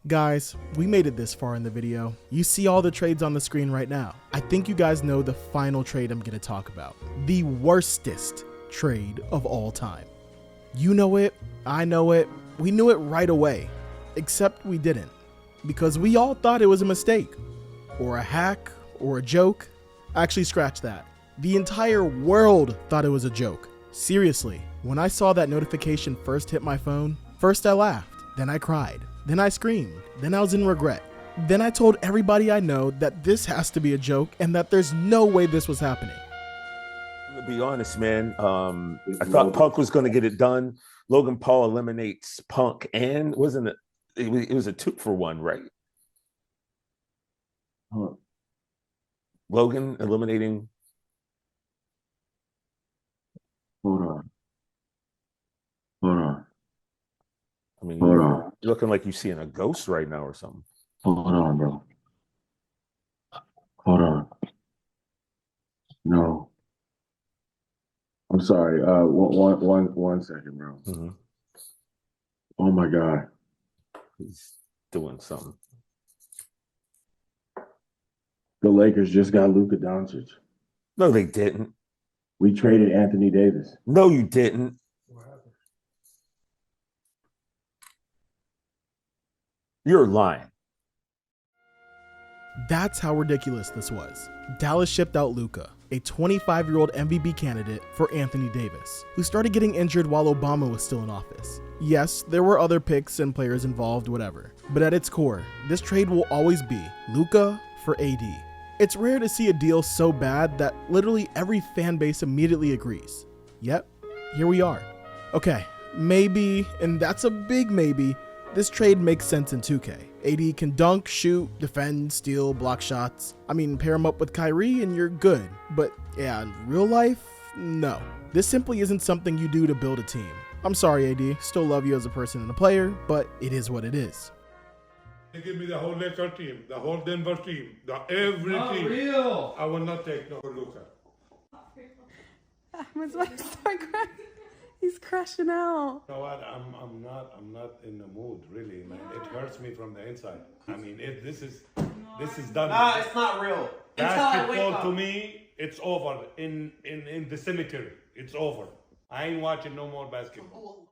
Guys, we made it this far in the video. You see all the trades on the screen right now. I think you guys know the final trade I'm going to talk about. The worstest trade of all time. You know it, I know it, we knew it right away. Except we didn't. Because we all thought it was a mistake, or a hack, or a joke. Actually, scratch that. The entire world thought it was a joke. Seriously, when I saw that notification first hit my phone, first I laughed, then I cried, then I screamed, then I was in regret. Then I told everybody I know that this has to be a joke and that there's no way this was happening. To be honest, man, I thought Punk was going to get it done. Logan Paul eliminates Punk, and wasn't it? It was a 2-for-1, right? Huh. Logan eliminating. Hold on. I mean, you're looking like you're seeing a ghost right now or something. Hold on, bro. Hold on. No. I'm sorry. One second, bro. Mm-hmm. Oh my God. He's doing something. The Lakers just got Luka Doncic. No, they didn't. We traded Anthony Davis. No, you didn't. You're lying. That's how ridiculous this was. Dallas shipped out Luka, a 25-year-old MVP candidate, for Anthony Davis, who started getting injured while Obama was still in office. Yes, there were other picks and players involved, whatever. But at its core, this trade will always be Luka for AD. It's rare to see a deal so bad that literally every fan base immediately agrees. Yep, here we are. Okay, maybe, and that's a big maybe, this trade makes sense in 2K. AD can dunk, shoot, defend, steal, block shots. I mean, pair him up with Kyrie and you're good. But yeah, in real life, no. This simply isn't something you do to build a team. I'm sorry, AD, still love you as a person and a player, but it is what it is. They give me the whole Lakers team, the whole Denver team, every not team. Real. I will not take no Luka. I'm going to start crying. He's crashing out. You know what? I'm not in the mood, really, man. It hurts me from the inside. I mean, this is done. Nah, it's not real. Basketball to me, it's over. In the cemetery, it's over. I ain't watching no more basketball.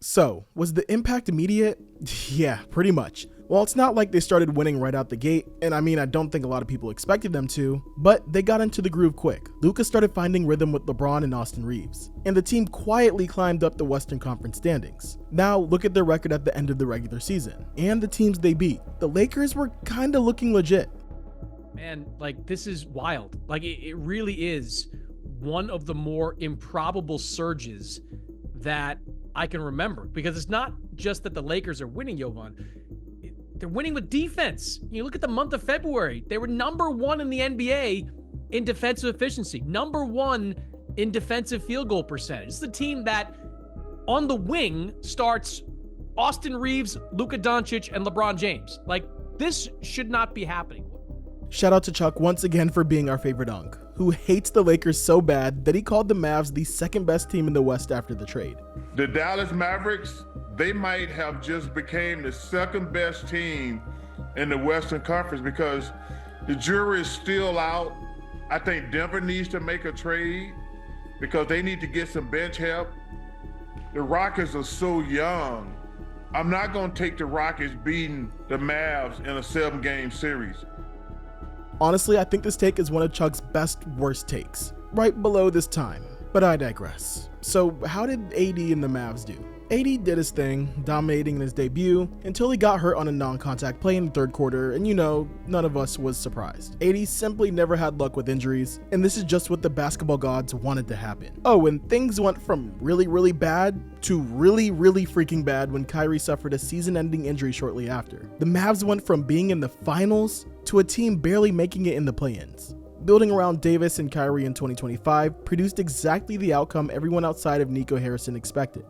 So, was the impact immediate? Yeah, pretty much. Well, it's not like they started winning right out the gate, and I mean, I don't think a lot of people expected them to, but they got into the groove quick. Luka started finding rhythm with LeBron and Austin Reeves, and the team quietly climbed up the Western Conference standings. Now, look at their record at the end of the regular season, and the teams they beat. The Lakers were kinda looking legit. Man, like, this is wild. Like, it really is one of the more improbable surges that I can remember, because it's not just that the Lakers are winning, Jovan. They're winning with defense. You look at the month of February, they were number 1 in the NBA in defensive efficiency, number 1 in defensive field goal percentage. It's the team that on the wing starts Austin Reeves, Luka Doncic, and LeBron James. Like, this should not be happening. Shout out to Chuck once again for being our favorite unk, who hates the Lakers so bad that he called the Mavs the second best team in the West after the trade. The Dallas Mavericks, they might have just became the second best team in the Western Conference because the jury is still out. I think Denver needs to make a trade because they need to get some bench help. The Rockets are so young. I'm not going to take the Rockets beating the Mavs in a 7-game series. Honestly, I think this take is one of Chuck's best worst takes, right below this time, but I digress. So how did AD and the Mavs do? AD did his thing, dominating in his debut, until he got hurt on a non-contact play in the third quarter, and you know, none of us was surprised. AD simply never had luck with injuries, and this is just what the basketball gods wanted to happen. Oh, and things went from really, really bad to really, really freaking bad when Kyrie suffered a season-ending injury shortly after. The Mavs went from being in the finals to a team barely making it in the play-ins. Building around Davis and Kyrie in 2025 produced exactly the outcome everyone outside of Nico Harrison expected.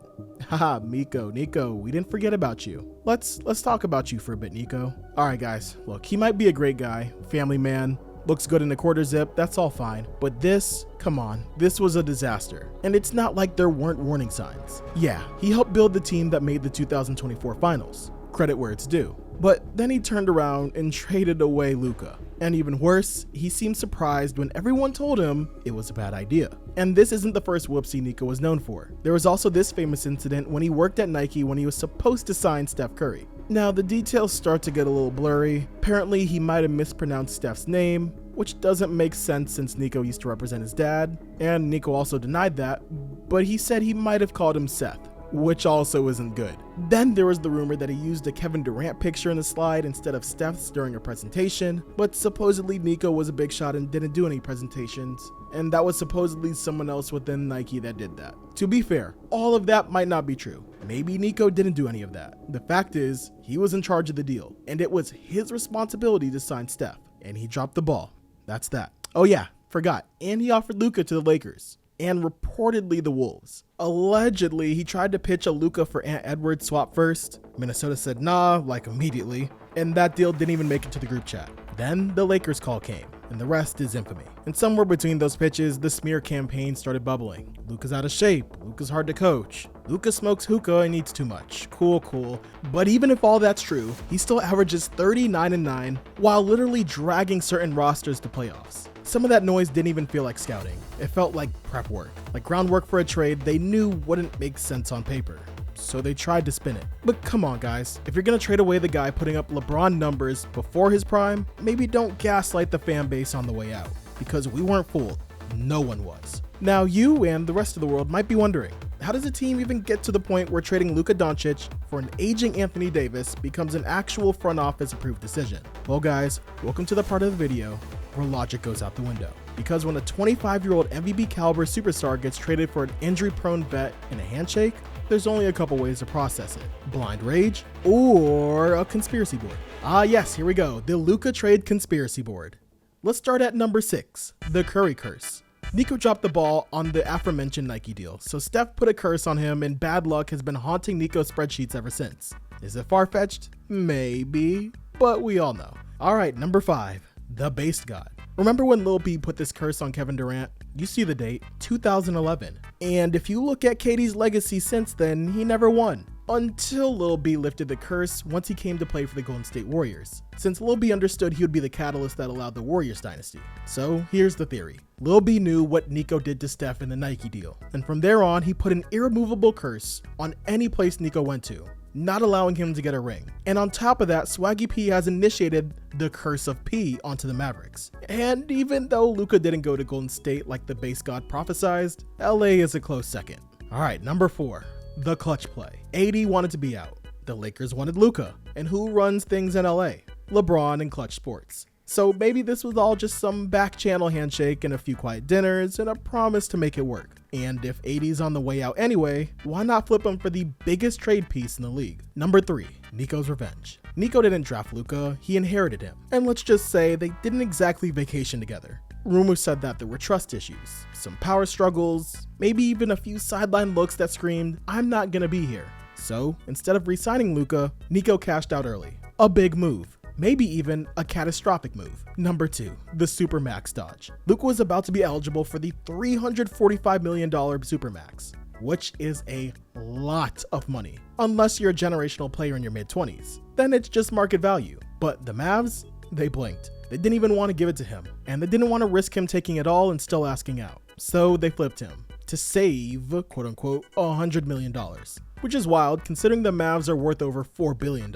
Haha, Nico, we didn't forget about you. Let's talk about you for a bit, Nico. Alright guys, look, he might be a great guy, family man, looks good in a quarter zip, that's all fine. But this, come on, this was a disaster. And it's not like there weren't warning signs. Yeah, he helped build the team that made the 2024 finals. Credit where it's due. But then he turned around and traded away Luka. And even worse, he seemed surprised when everyone told him it was a bad idea. And this isn't the first whoopsie Nico was known for. There was also this famous incident when he worked at Nike when he was supposed to sign Steph Curry. Now the details start to get a little blurry. Apparently he might have mispronounced Steph's name, which doesn't make sense since Nico used to represent his dad, and Nico also denied that, but he said he might have called him Seth, which also isn't good. Then there was the rumor that he used a Kevin Durant picture in the slide instead of Steph's during a presentation, but supposedly Nico was a big shot and didn't do any presentations, and that was supposedly someone else within Nike that did that. To be fair, all of that might not be true. Maybe Nico didn't do any of that. The fact is, he was in charge of the deal, and it was his responsibility to sign Steph, and he dropped the ball. That's that. Oh yeah, forgot, and he offered Luka to the Lakers. And reportedly the Wolves. Allegedly, he tried to pitch a Luka for Ant Edwards swap first. Minnesota said nah, like immediately, and that deal didn't even make it to the group chat. Then the Lakers call came, and the rest is infamy. And somewhere between those pitches, the smear campaign started bubbling. Luka's out of shape, Luka's hard to coach, Luka smokes hookah and eats too much. Cool. But even if all that's true, he still averages 39-9 while literally dragging certain rosters to playoffs. Some of that noise didn't even feel like scouting. It felt like prep work, like groundwork for a trade they knew wouldn't make sense on paper. So they tried to spin it. But come on guys, if you're gonna trade away the guy putting up LeBron numbers before his prime, maybe don't gaslight the fan base on the way out. Because we weren't fooled. No one was. Now you and the rest of the world might be wondering, how does a team even get to the point where trading Luka Doncic for an aging Anthony Davis becomes an actual front office approved decision? Well guys, welcome to the part of the video where logic goes out the window. Because when a 25-year-old MVP caliber superstar gets traded for an injury-prone vet in a handshake, there's only a couple ways to process it. Blind rage or a conspiracy board. Ah yes, here we go, the Luka trade conspiracy board. Let's start at number 6, the Curry curse. Nico dropped the ball on the aforementioned Nike deal, so Steph put a curse on him and bad luck has been haunting Nico's spreadsheets ever since. Is it far-fetched? Maybe, but we all know. Alright, number 5, the Based God. Remember when Lil B put this curse on Kevin Durant? You see the date, 2011. And if you look at KD's legacy since then, he never won. Until Lil B lifted the curse once he came to play for the Golden State Warriors, since Lil B understood he would be the catalyst that allowed the Warriors dynasty. So here's the theory. Lil B knew what Nico did to Steph in the Nike deal, and from there on he put an irremovable curse on any place Nico went to, not allowing him to get a ring. And on top of that, Swaggy P has initiated the curse of P onto the Mavericks. And even though Luka didn't go to Golden State like the base god prophesized, LA is a close second. Alright, number 4. The clutch play. AD wanted to be out. The Lakers wanted Luka. And who runs things in LA? LeBron and Clutch Sports. So maybe this was all just some back channel handshake and a few quiet dinners and a promise to make it work. And if AD's on the way out anyway, why not flip him for the biggest trade piece in the league? Number 3, Nico's revenge. Nico didn't draft Luka, he inherited him. And let's just say they didn't exactly vacation together. Rumors said that there were trust issues, some power struggles, maybe even a few sideline looks that screamed, "I'm not gonna be here." So instead of re-signing Luka, Nico cashed out early. A big move. Maybe even a catastrophic move. Number 2, the Supermax dodge. Luka was about to be eligible for the $345 million Supermax, which is a lot of money. Unless you're a generational player in your mid-20s, then it's just market value. But the Mavs, they blinked. They didn't even want to give it to him, and they didn't want to risk him taking it all and still asking out. So they flipped him to save, quote unquote, $100 million, which is wild considering the Mavs are worth over $4 billion.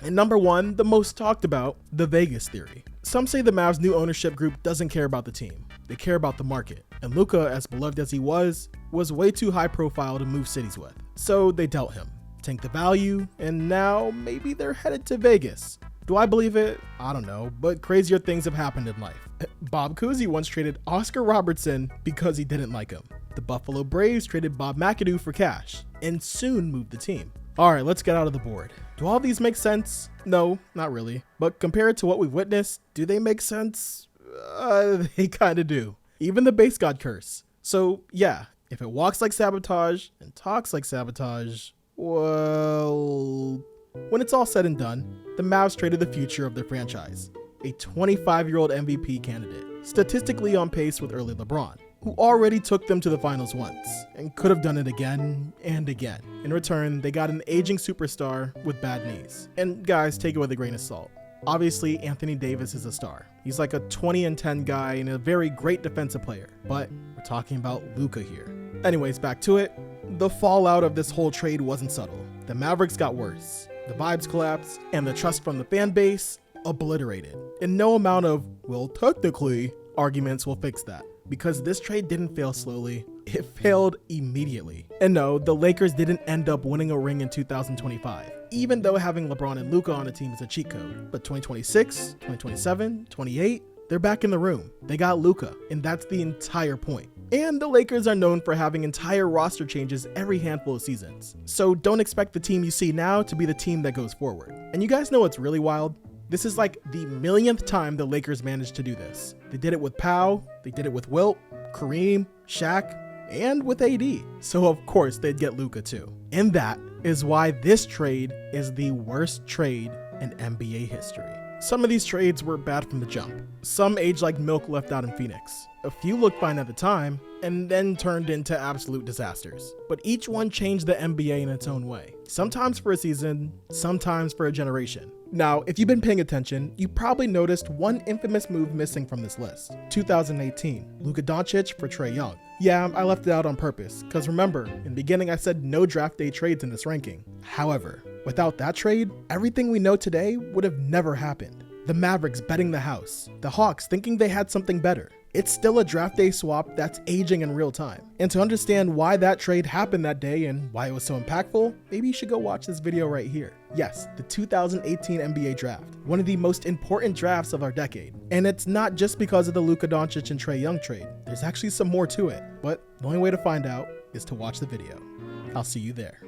And number 1, the most talked about, the Vegas theory. Some say the Mavs' new ownership group doesn't care about the team. They care about the market. And Luka, as beloved as he was way too high profile to move cities with. So they dealt him, tanked the value, and now maybe they're headed to Vegas. Do I believe it? I don't know, but crazier things have happened in life. Bob Cousy once traded Oscar Robertson because he didn't like him. The Buffalo Braves traded Bob McAdoo for cash and soon moved the team. Alright, let's get out of the board. Do all these make sense? No, not really. But compared to what we've witnessed, do they make sense? They kinda do. Even the base god curse. So yeah, if it walks like sabotage and talks like sabotage, well... When it's all said and done, the Mavs traded the future of their franchise, a 25-year-old MVP candidate, statistically on pace with early LeBron, who already took them to the finals once, and could have done it again and again. In return, they got an aging superstar with bad knees. And guys, take it with a grain of salt. Obviously, Anthony Davis is a star. He's like a 20-10 guy and a very great defensive player, but we're talking about Luka here. Anyways, back to it. The fallout of this whole trade wasn't subtle. The Mavericks got worse. The vibes collapsed, and the trust from the fan base obliterated. And no amount of, well, technically, arguments will fix that. Because this trade didn't fail slowly, it failed immediately. And no, the Lakers didn't end up winning a ring in 2025, even though having LeBron and Luka on a team is a cheat code. But 2026, 2027, 28, they're back in the room. They got Luka, and that's the entire point. And the Lakers are known for having entire roster changes every handful of seasons. So don't expect the team you see now to be the team that goes forward. And you guys know what's really wild? This is like the millionth time the Lakers managed to do this. They did it with Pau, they did it with Wilt, Kareem, Shaq, and with AD. So of course they'd get Luka too. And that is why this trade is the worst trade in NBA history. Some of these trades were bad from the jump. Some aged like milk left out in Phoenix. A few looked fine at the time, and then turned into absolute disasters. But each one changed the NBA in its own way. Sometimes for a season, sometimes for a generation. Now, if you've been paying attention, you probably noticed one infamous move missing from this list. 2018, Luka Doncic for Trae Young. Yeah, I left it out on purpose, because remember, in the beginning I said no draft day trades in this ranking. However, without that trade, everything we know today would have never happened. The Mavericks betting the house, the Hawks thinking they had something better. It's still a draft day swap that's aging in real time. And to understand why that trade happened that day and why it was so impactful, maybe you should go watch this video right here. Yes, the 2018 NBA draft, one of the most important drafts of our decade. And it's not just because of the Luka Doncic and Trae Young trade. There's actually some more to it, but the only way to find out is to watch the video. I'll see you there.